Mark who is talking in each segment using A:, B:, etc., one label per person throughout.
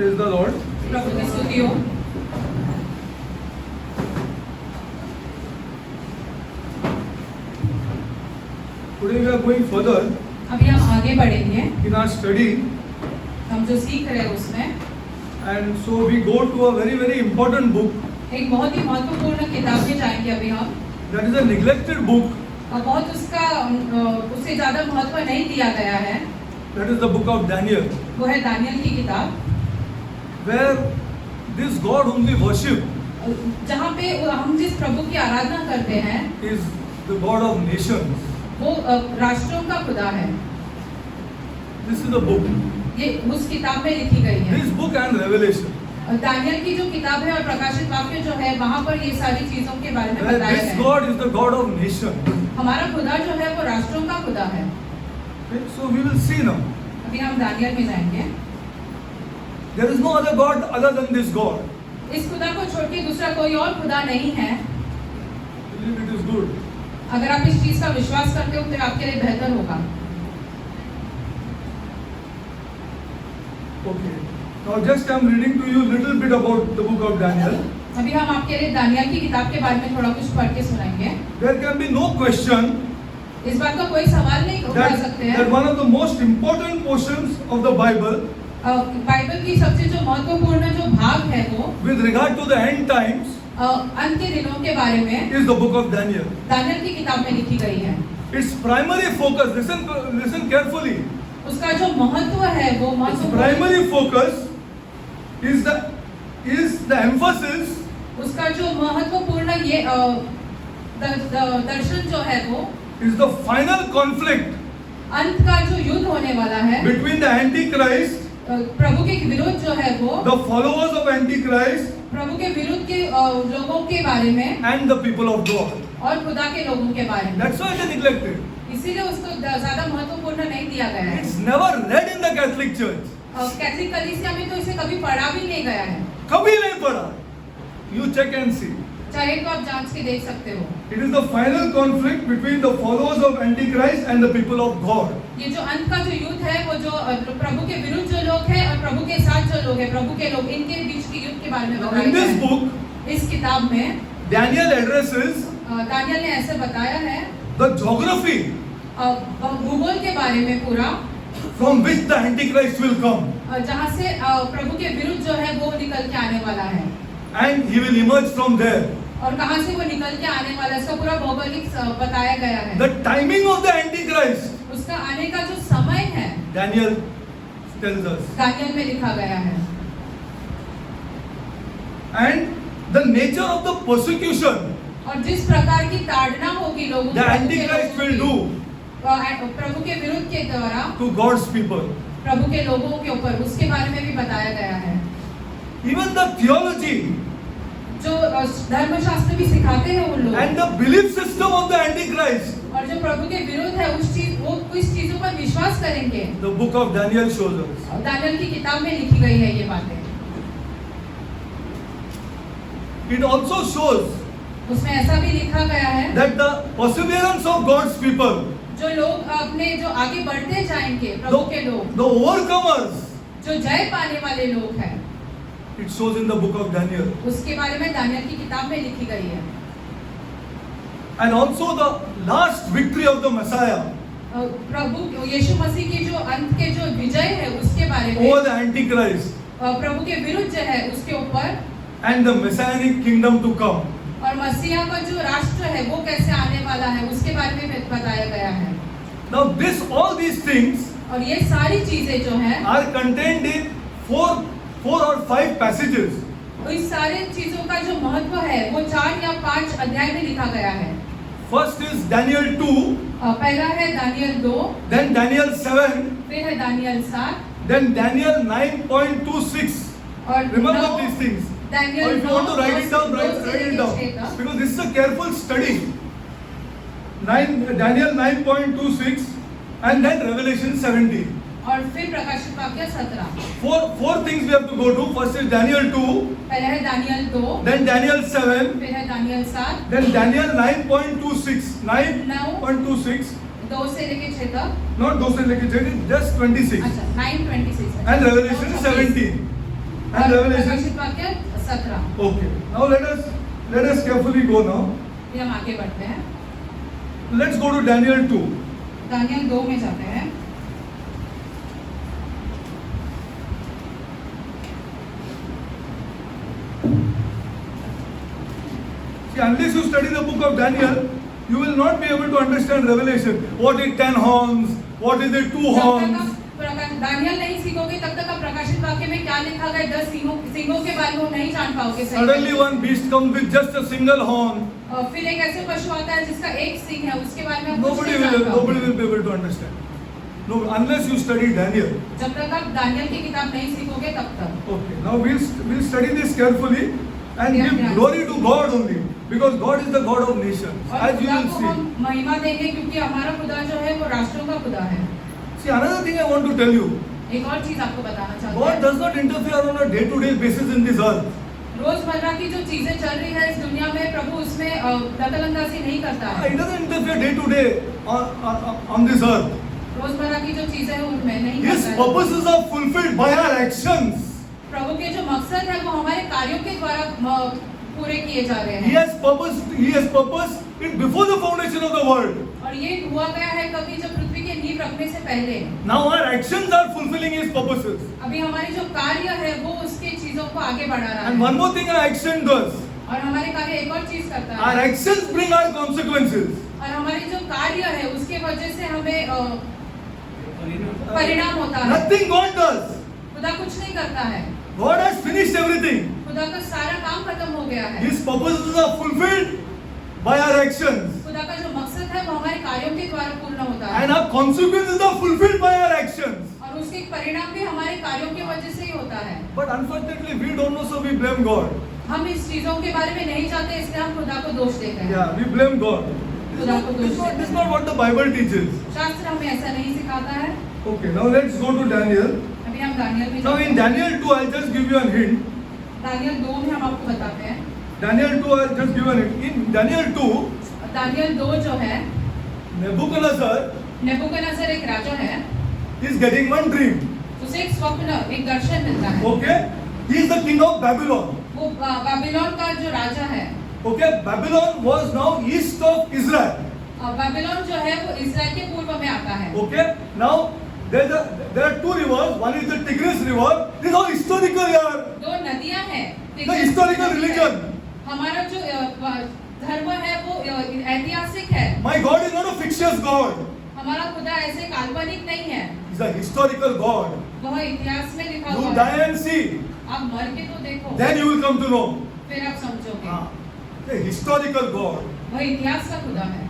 A: Praise the Lord.
B: प्रभु की स्तुति हो।
A: Today we are going further
B: अभी हम आगे बढ़ेंगे,
A: in our study,
B: हम जो सीख रहे हैं उसमें
A: and so we go to a very very important book.
B: एक बहुत ही महत्वपूर्ण किताब में जाएंगे अभी हम।
A: That is a neglected book.
B: और बहुत उसका उससे ज्यादा महत्व नहीं दिया गया है।
A: That is the book of Daniel,
B: वो है दानियल की किताब,
A: where this God whom we worship
B: जहाँ पे हम जिस प्रभु की आराधना करते हैं
A: is the God of nations.
B: वो राष्ट्रों का खुदा है।
A: This is the book.
B: ये उस किताब में लिखी गई है।
A: This book and Revelation.
B: Daniel की जो किताब है और प्रकाशित वाक्य जो है वहाँ पर ये सारी चीजों के बारे में
A: Where
B: बताया
A: this
B: है।
A: God is the God of nations.
B: हमारा खुदा जो है वो राष्ट्रों का खुदा है।
A: Okay, so we will see now.
B: अभी हम दानियल में जाएंगे।
A: There is no other God other than this God.
B: इस खुदा को छोड़ के दूसरा कोई और खुदा नहीं है।
A: Believe it is good.
B: अगर आप इस चीज का विश्वास करते हो तो आपके लिए बेहतर होगा।
A: Okay. Now just I am reading to you little bit about the book of Daniel.
B: अभी हम आपके लिए दानियल की किताब के बारे में थोड़ा कुछ पढ़ के सुनाएंगे।
A: There can be no question
B: इस बात का कोई सवाल नहीं उठा सकते हैं।
A: that one of the most important portions of the Bible
B: Bible की सबसे जो महत्वपूर्ण जो भाग है वो
A: with regard to the end times
B: अंत के दिनों के बारे में
A: is the book of Daniel.
B: Daniel की किताब में लिखी गई है।
A: Its primary focus, listen carefully.
B: उसका जो महत्व है वो
A: Its
B: महत्वपूर्ण
A: primary focus is the emphasis
B: उसका जो महत्वपूर्ण ये दर्शन जो है वो
A: is the final conflict
B: अंत का जो युद्ध होने वाला है
A: between the Antichrist,
B: प्रभु के विरुद्ध जो है वो
A: the followers of Antichrist,
B: प्रभु के विरुद्ध के लोगों के बारे में
A: and the people of God.
B: और खुदा के लोगों के बारे में।
A: That's why it is neglected.
B: इसीलिए उसको ज्यादा महत्वपूर्ण नहीं दिया गया है।
A: It's never read in the Catholic Church.
B: Catholic कलीसिया में तो इसे कभी पढ़ा भी नहीं गया है।
A: कभी नहीं पढ़ा. You check and see.
B: चाहे तो आप जांच के देख सकते हो।
A: It is the final conflict between the followers of Antichrist and the people of God.
B: ये जो अंत का जो युद्ध है वो जो प्रभु के विरुद्ध जो लोग हैं और प्रभु के साथ जो लोग हैं, प्रभु के लोग, इनके बीच के युद्ध के बारे में बताया
A: In
B: गया
A: this
B: है।
A: book,
B: इस किताब में
A: Daniel addresses
B: दानियल ने ऐसे बताया है
A: the geography
B: भूगोल के बारे में पूरा,
A: from which the Antichrist will come.
B: जहाँ से प्रभु के विरुद्ध जो है वो निकल के आने वाला है
A: And he will emerge from there.
B: और कहाँ से वो निकल के आने वाला है, इसका पूरा भौगोलिक बताया गया है।
A: The timing of the Antichrist,
B: उसका आने का जो समय है
A: Daniel tells us.
B: दानियल में लिखा गया है।
A: And the nature of the persecution
B: और जिस प्रकार की ताड़ना होगी लोगों
A: the Antichrist will do
B: प्रभु के विरुद्ध के द्वारा
A: to God's people.
B: प्रभु के लोगों के ऊपर, उसके बारे में भी बताया गया है।
A: Even the theology
B: जो धर्मशास्त्र भी सिखाते हैं उन लोग
A: and the belief system of the Antichrist,
B: और जो प्रभु के विरुद्ध है वो कुछ चीजों पर विश्वास करेंगे।
A: the book of Daniel shows us.
B: Daniel की किताब में लिखी गई है ये बातें।
A: It also shows
B: उसमें ऐसा भी लिखा गया है
A: that the perseverance of God's people,
B: जो लोग अपने जो आगे बढ़ते जाएंगे, प्रभु के लोग,
A: the overcomers,
B: जो जय पाने वाले लोग हैं,
A: it shows in the book of Daniel.
B: उसके बारे में दानियल की किताब में लिखी गई है।
A: And also the last victory of the Messiah
B: प्रभु यीशु मसीह की जो अंत के जो विजय है उसके बारे में,
A: over the Antichrist
B: प्रभु के विरुद्ध जो है उसके ऊपर,
A: and the Messianic kingdom to come.
B: और मसीहा का जो राष्ट्र है वो कैसे आने वाला है उसके बारे में बताया गया है।
A: Now all these things
B: और ये सारी चीजें जो हैं
A: are contained in four or five passages.
B: इस सारे चीजों का जो महत्व है वो 4 या 5 अध्याय में लिखा गया है।
A: First is Daniel 2,
B: पहला है दानियल 2,
A: then Daniel 7,
B: फिर है दानियल 7,
A: then Daniel 9.26.
B: और
A: Remember these things. Or
B: Daniel
A: if you want to write it down,
B: 9
A: write it down.
B: से
A: Because this is a careful study. Daniel 9.26 and then Revelation 17.
B: और फिर प्रकाशित वाक्य 17।
A: Four things we have to go to. First is Daniel 2,
B: पहले है Daniel 2,
A: then Daniel 7,
B: फिर है Daniel 7,
A: then Daniel 9.26. 9.26.
B: 2 से लेके 6 तक,
A: Not 2 से लेके 6, just 26.
B: अच्छा 9:26
A: And Revelation 17. And Revelation.
B: प्रकाशित वाक्य 17।
A: Okay. Now let us carefully go now.
B: ये हम आगे बढ़ते हैं।
A: Let's go to Daniel 2.
B: Daniel 2 में जाते हैं।
A: See, unless you study the book of Daniel, you will not be able to understand Revelation. What is 10 horns? What is the 2
B: जब तक
A: horns?
B: आप दानियल नहीं सीखोगे तब तक आप प्रकाशित वाक्य में क्या लिखा गया 10 सिंगों के बारे में नहीं जान पाओगे।
A: Suddenly one beast comes with just a single horn.
B: और फिर एक ऐसे पशु आता है जिसका एक सिंग है, उसके बारे में आप कुछ नहीं जान
A: Nobody
B: पाओगे।
A: will be able to understand. No, unless you study Daniel.
B: जब तक आप दानियल की किताब नहीं सीखोगे तब तक।
A: Okay. Now we'll study this carefully and give glory to God only, because God is the God of nations,
B: और
A: as you
B: खुदा
A: will
B: को
A: see.
B: हम महिमा देंगे क्योंकि हमारा खुदा जो है वो राष्ट्रों का खुदा है।
A: See, another thing I want to tell you.
B: एक और चीज आपको बताना चाहते
A: God
B: हैं।
A: does not interfere on a day-to-day basis in this earth.
B: रोजमर्रा की जो चीजें चल रही है इस दुनिया में, प्रभु उसमें दखलंदाजी नहीं करता
A: He
B: है।
A: doesn't interfere day-to-day on this earth.
B: रोजमर्रा की जो चीजें हैं उनमें नहीं
A: His
B: करता है।
A: purposes are fulfilled by our actions.
B: प्रभु के जो मकसद है वो हमारे कार्यों के द्वारा पूरे किए जा रहे
A: He
B: हैं।
A: has purpose it before the foundation of the world.
B: और ये हुआ गया है कभी जब पृथ्वी के नींव रखने से पहले।
A: Now our actions are fulfilling His purposes.
B: अभी हमारी जो कार्य है वो उसके चीजों को आगे बढ़ा रहा
A: And
B: है।
A: one more thing our action does.
B: और हमारे कार्य एक और चीज करता
A: Our
B: है।
A: actions bring our consequences.
B: और हमारी जो कार्य है उसके वजह से हमें परिणाम होता है।
A: Nothing God does.
B: खुदा कुछ नहीं करता है।
A: God has finished everything.
B: खुदा का सारा काम खत्म हो गया है।
A: His purposes are fulfilled by our actions.
B: खुदा का जो मकसद है वो हमारे कार्यों के द्वारा पूर्ण होता है।
A: And our consequences are fulfilled by our actions.
B: और उसके परिणाम भी हमारे कार्यों की वजह से ही होता है।
A: But unfortunately we don't know, so we blame God.
B: हम इस चीजों के बारे में नहीं जानते इसलिए हम खुदा को दोष देते हैं।
A: Yeah, we blame God.
B: खुदा को दोष
A: This
B: देते
A: is
B: हैं।
A: not what the Bible teaches.
B: शास्त्र हमें ऐसा नहीं सिखाता है।
A: Okay, now let's go to Daniel.
B: अभी हम दानियल में
A: Now in Daniel 2, I'll just give you a hint.
B: Daniel 2 में हम आपको बताते हैं।
A: Daniel 2, I'll just give you a hint. In Daniel 2,
B: Daniel 2 जो है,
A: Nebuchadnezzar
B: नेबूकदनेस्सर एक राजा है।
A: is getting one dream.
B: उसे एक स्वप्न, एक दर्शन मिलता है।
A: Okay, he is the king of Babylon.
B: वो बाबिलोन का जो राजा है।
A: Okay, Babylon was now east of Israel.
B: Babylon जो है वो इस्राएल के पूर्व में आता है।
A: Okay, now there are two rivers. One is the Tigris River. This is all historical here.
B: दो नदियां हैं।
A: The historical religion.
B: हमारा जो धर्म है वो ऐतिहासिक है।
A: My God is not a fictitious God.
B: हमारा खुदा ऐसे काल्पनिक नहीं है।
A: He's a historical God.
B: वह इतिहास में लिखा
A: You
B: हुआ
A: die
B: है।
A: and see.
B: आप मर के तो देखो,
A: Then you will come to know.
B: फिर आप समझोगे।
A: The historical God.
B: वह इतिहास का खुदा है।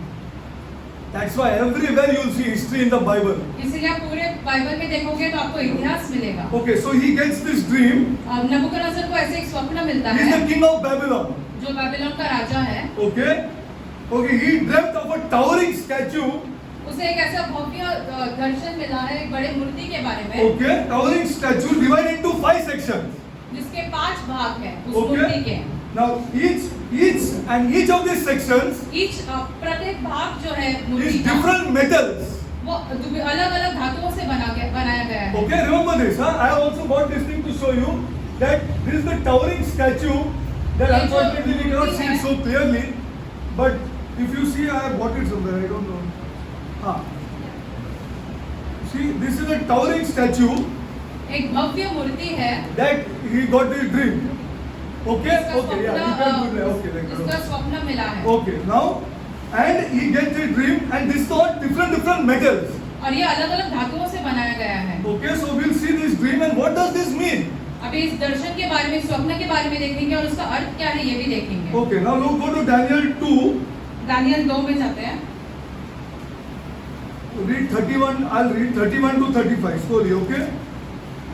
A: That's why everywhere you will see history in the Bible.
B: इसलिए आप पूरे बाइबल में देखोगे तो आपको इतिहास मिलेगा।
A: Okay, so he gets this dream.
B: नबूकदनेस्सर को ऐसे एक स्वप्न मिलता
A: He's
B: है,
A: the king of Babylon.
B: जो बाबिलोन का राजा है।
A: Okay, okay, he dreamt of a towering statue.
B: उसे एक ऐसा भव्य दर्शन मिला है एक बड़े मूर्ति के बारे में,
A: Okay, towering statue divided into 5 sections.
B: जिसके 5 भाग हैं उस
A: Okay.
B: मूर्ति के।
A: Now each of these sections
B: प्रत्येक भाग जो है
A: is
B: मूर्ति का,
A: different metals.
B: वो अलग-अलग धातुओं से बनाया गया है।
A: Okay, remember this, huh? I have also got this thing to show you that this is the towering statue that
B: ये जो
A: unfortunately we cannot
B: Murthy
A: see
B: है,
A: it so clearly. But if you see, I have bought it somewhere. I don't know. See, this is a towering statue
B: एक भव्य मूर्ति है
A: that he got this dream. Okay,
B: जिसका
A: okay, yeah, you can do that. Okay, like
B: जिसका
A: that.
B: स्वप्न मिला है।
A: Okay, now, and he gets the dream, and this is all different metals.
B: और ये अलग-अलग धातुओं से बनाया गया है।
A: Okay, so we'll see this dream, and what does this mean?
B: अभी इस दर्शन के बारे में, स्वप्न के बारे में देखेंगे और उसका अर्थ क्या है ये भी देखेंगे।
A: Okay, now we'll go to Daniel 2.
B: Daniel 2 में जाते हैं।
A: Read 31. I'll read 31 to 35 slowly. Okay.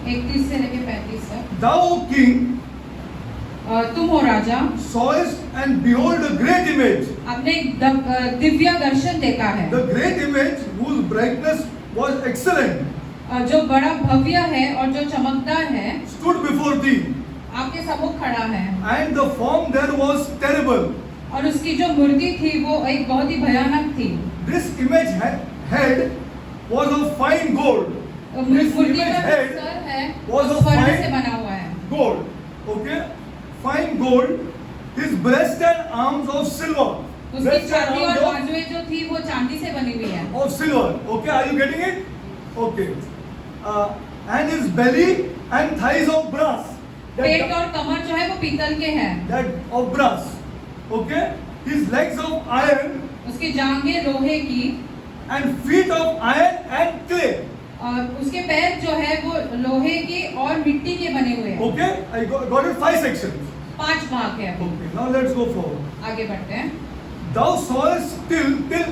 B: 31 से लेके 35 तक।
A: Thou, O king,
B: तुम हो राजा,
A: sawest and behold a great image.
B: आपने एक दिव्य दर्शन देखा है,
A: The great image whose brightness was excellent
B: जो बड़ा भव्य है और जो चमकदार है,
A: stood before thee,
B: आपके सम्मुख खड़ा है।
A: and the form there was terrible.
B: और उसकी जो मूर्ति थी वो एक बहुत ही भयानक थी।
A: This image head was of fine gold. This
B: मूर्ति
A: image
B: का
A: head
B: सर है
A: was
B: वो
A: of
B: स्वर्ण
A: fine
B: से बना हुआ है।
A: gold.
B: छाती और
A: arms
B: बाजुएं जो थी वो चांदी से बनी हुई है
A: of silver. Okay, are you getting it? Okay. And his belly and thighs of brass.
B: पेट और कमर जो है वो पीतल के हैं
A: That of brass. Okay. His legs of iron
B: उसकी जांघें लोहे की
A: and feet of iron and clay.
B: और उसके पैर जो है वो लोहे के और मिट्टी के बने हुए हैं
A: Okay, I got it 5 sections.
B: 5 भाग है अभी।
A: Okay, now let's go forward.
B: आगे बढ़ते हैं
A: Thou sawest till this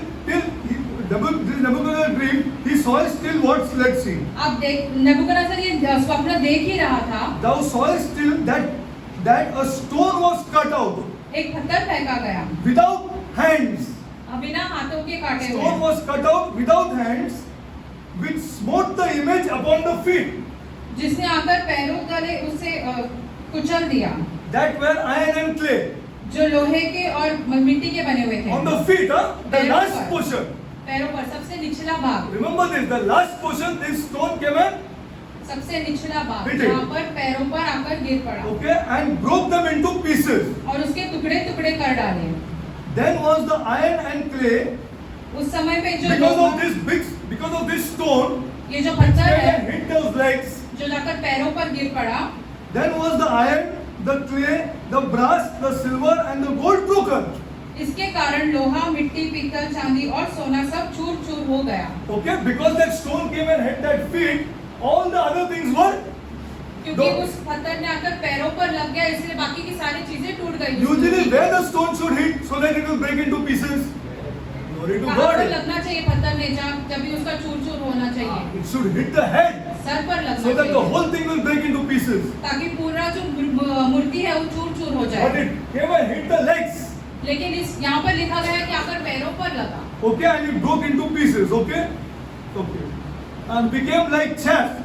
A: Nebuchadnezzar dream, he sawest till what? Let's see.
B: अब देख नबूकदनेस्सर ये स्वप्न देख ही रहा था
A: Thou sawest till that a stone was cut out
B: एक पत्थर फेंका गया
A: without hands.
B: बिना हाथों के काटे
A: Stone
B: हुए
A: was cut out without hands, which smote the image upon the feet.
B: जिसने आकर पैरों तले उसे कुचल दिया
A: That were iron and clay.
B: जो लोहे के और मिट्टी के बने हुए थे
A: On the feet, the
B: पैरों
A: last
B: पर।
A: portion.
B: पैरों पर सबसे निचला भाग
A: Remember this, the last portion, this stone came and,
B: सबसे निचला भाग
A: Hit it.
B: जहाँ पर पैरों पर आकर गिर पड़ा
A: okay, and broke them into pieces.
B: और उसके टुकड़े टुकड़े कर डाले
A: Then was the iron and clay,
B: उस समय पे जो
A: because of this stone,
B: ये जो पत्थर
A: came
B: है
A: and hit those legs.
B: जो जाकर पैरों पर गिर पड़ा
A: Then was the iron, the clay, the brass, the silver, and the gold broken.
B: इसके कारण लोहा मिट्टी पीतल चांदी और सोना सब चूर चूर हो गया
A: Okay, because that stone came and hit that feet, all the other things were.
B: क्योंकि उस पत्थर ने आकर पैरों पर लग गया इसलिए बाकी की सारी चीजें टूट गई
A: Usually, where the stone should hit so that it will break into pieces. Glory to
B: कहाँ पर
A: God.
B: लगना चाहिए पत्थर ने जब भी उसका चूर चूर होना चाहिए
A: It should hit the head
B: sir पर लगना
A: so that the
B: चाहिए
A: whole thing will break into pieces.
B: ताकि पूरा जो मूर्ति है वो चूर चूर हो
A: But
B: जाए
A: it came and hit the legs.
B: लेकिन इस यहाँ पर लिखा गया है कि आकर पैरों पर लगा
A: Okay, and it broke into pieces. Okay, okay, and became like chaff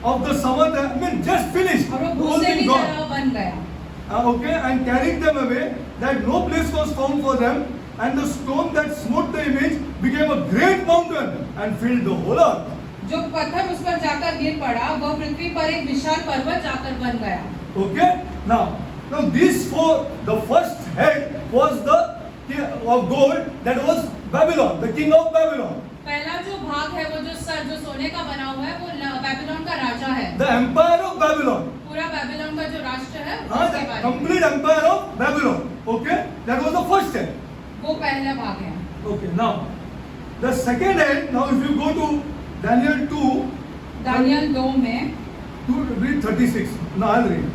A: of the summer. I mean, just finished.
B: और वो
A: The whole
B: भूसे
A: thing
B: की
A: gone.
B: तरह बन गया
A: Okay, and carried them away, that no place was found for them, and the stone that smote the image became a great mountain and filled the whole earth.
B: जो पत्थर उस पर जाकर गिर पड़ा वह पृथ्वी पर एक विशाल पर्वत जाकर बन गया
A: Okay, now these four, the first head was the of gold, that was Babylon, the king of Babylon.
B: पहला जो भाग है वो जो सर जो सोने का बना हुआ है वो बेबीलोन का राजा है
A: The empire of Babylon.
B: पूरा बेबीलोन का जो राष्ट्र है
A: हाँ,
B: उसके
A: the
B: बारे में
A: complete empire of Babylon. Okay, that was the first head.
B: वो पहला भाग है
A: Okay, now the second head. Now, if you go to Daniel 2,
B: Daniel 2 में
A: to read 36. Now, I'll read.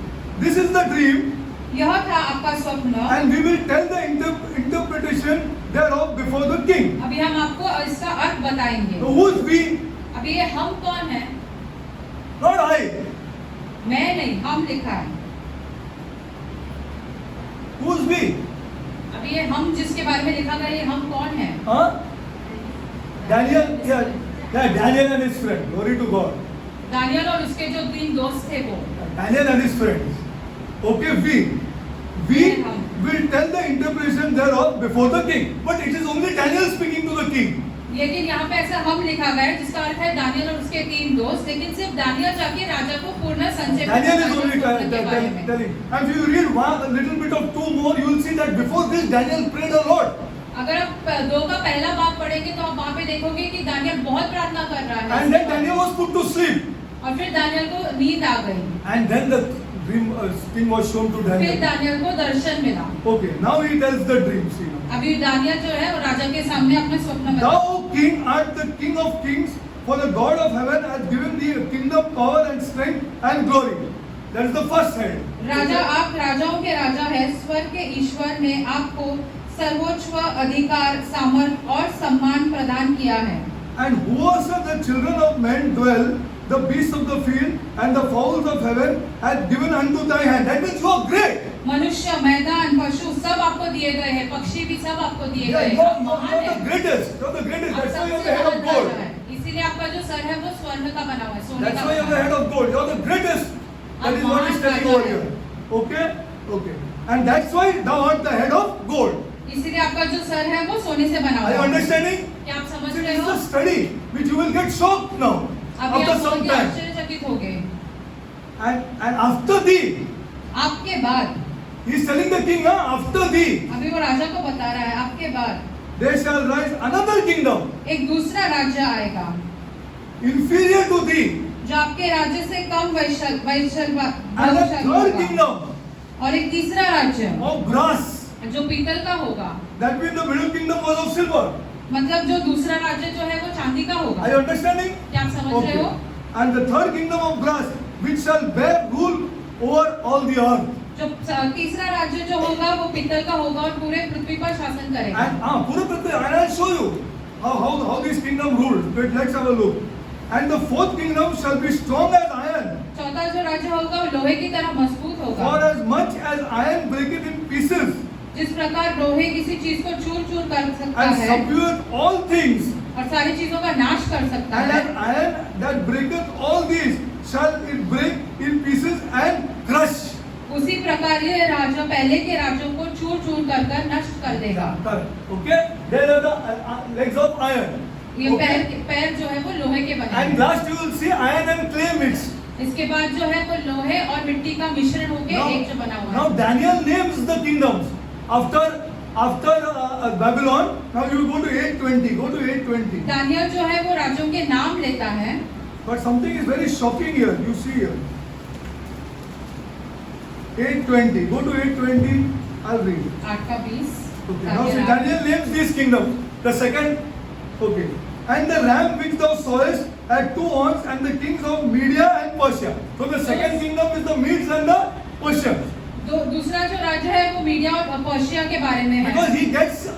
A: This is the dream,
B: यह था आपका स्वप्न
A: and we will tell the interpretation thereof before the king.
B: अभी हम आपको इसका अर्थ बताएंगे
A: So, who's we?
B: अभी ये हम कौन है
A: Not I.
B: मैं नहीं हम लिखा है
A: Who's we?
B: अभी ये हम जिसके बारे में लिखा गया ये हम कौन है
A: Huh? Daniel, yeah, Daniel and his friend. Glory to God.
B: Daniel और उसके जो 3 दोस्त थे वो
A: Daniel and his friends. Okay, we will tell the interpretation thereof before the king. But it is only Daniel speaking to the king.
B: लेकिन यहाँ पे ऐसा हम लिखा गया है जिसका अर्थ है दानियल और उसके 3 दोस्त लेकिन सिर्फ दानियल जाके राजा को पूर्ण संक्षेप में
A: Daniel is
B: बताएगा
A: only
B: स्वप्न के बारे में।
A: telling. And if you read a little bit of 2 more, you will see that before this Daniel prayed a lot.
B: अगर आप 2 का पहला भाग पढ़ेंगे तो आप वहाँ पे देखोगे कि दानियल बहुत प्रार्थना कर रहा है
A: And then Daniel was put to sleep.
B: और फिर दानियल को नींद आ गई
A: And then the dream thing was shown to
B: फिर
A: Daniel.
B: दानियल को दर्शन मिला
A: Okay, now he tells the dream. See now.
B: अभी दानियल जो है वो राजा के सामने अपने स्वप्न में
A: Thou, O king, art the king of kings, for the God of heaven has given thee a kingdom, power and strength and glory. That is the first head.
B: राजा आप राजाओं के राजा है स्वर्ग के ईश्वर ने आपको सर्वोच्च अधिकार सामर्थ और सम्मान प्रदान किया है
A: And whosoever the children of men dwell, the beasts of the field and the fowls of heaven hath given unto thy hand. That means you are great.
B: मनुष्य मैदान पशु सब आपको दिए गए हैं पक्षी भी सब आपको दिए
A: Yeah,
B: गए
A: you
B: हैं
A: are, you
B: महान
A: are
B: है
A: the greatest. You are the greatest.
B: आप
A: That's why you are
B: सबसे
A: the head of
B: महान राजा
A: gold.
B: है इसीलिए आपका जो सर है वो स्वर्ण का बना हुआ है सोने
A: That's
B: का
A: why you are the
B: बना
A: head
B: हुआ
A: of gold. You are the greatest. That is what is telling over here. Okay? Okay. And that's why thou art the head of gold.
B: है इसीलिए आपका जो सर है वो सोने से बना
A: Are you
B: हुआ है
A: understanding?
B: क्या आप समझ
A: It
B: रहे
A: is
B: हो
A: a study which you will get shocked now.
B: अभी
A: After
B: आप
A: some
B: बहुत
A: time.
B: आश्चर्यचकित हो गए
A: And after thee,
B: आपके बाद
A: he is telling the king, after thee.
B: अभी वो राजा को बता रहा है आपके बाद
A: there shall rise another kingdom
B: एक दूसरा राज्य आएगा
A: inferior to thee,
B: जो आपके राज्य से कम
A: and a third kingdom
B: और एक तीसरा राज्य
A: of brass.
B: जो पीतल का होगा।
A: That means the middle kingdom was of silver.
B: मतलब जो दूसरा राज्य जो है वो चांदी का होगा।
A: Are you understanding?
B: क्या आप समझ रहे हो?
A: And the third kingdom of brass, which shall bear rule over all the earth.
B: जो तीसरा राज्य जो होगा वो पीतल का होगा और पूरे पृथ्वी पर शासन करेगा।
A: And पूरे पृथ्वी, and I'll show you how this kingdom rules. Wait, let's have a look. And the fourth kingdom shall be strong as iron.
B: चौथा जो राज्य होगा वो लोहे की तरह मजबूत होगा।
A: For as much as iron breaketh in pieces,
B: जिस प्रकार लोहे किसी चीज को चूर-चूर कर सकता
A: and
B: है
A: subdueth all things,
B: और सारी चीजों का नाश कर सकता
A: and
B: है,
A: as iron that breaketh all these, shall it break in pieces and crush.
B: उसी प्रकार ये राज्य पहले के राज्यों को चूर-चूर कर नष्ट कर देगा।
A: Okay? There are the legs of iron.
B: ये
A: Okay?
B: पैर जो है वो लोहे के बने
A: And
B: हैं।
A: last you will see iron and clay mixed.
B: इसके बाद जो है वो लोहे और मिट्टी का मिश्रण होके एक जो बना हुआ
A: Now
B: है।
A: Daniel names the kingdoms after Babylon. Now you will go to 820. Go to 820.
B: Daniel जो है वो राज्यों के नाम लेता है,
A: But something is very shocking here. You see here. 820. Go to 820. I'll read.
B: 8:20।
A: Okay. Now see, Daniel names these kingdoms. The second. Okay. And the ram which thou sawest had 2 horns, and the kings of Media and Persia. So the second kingdom is the Medes and the Persians.
B: दूसरा जो राज्य है वो media और Persia के बारे में है,
A: Because he gets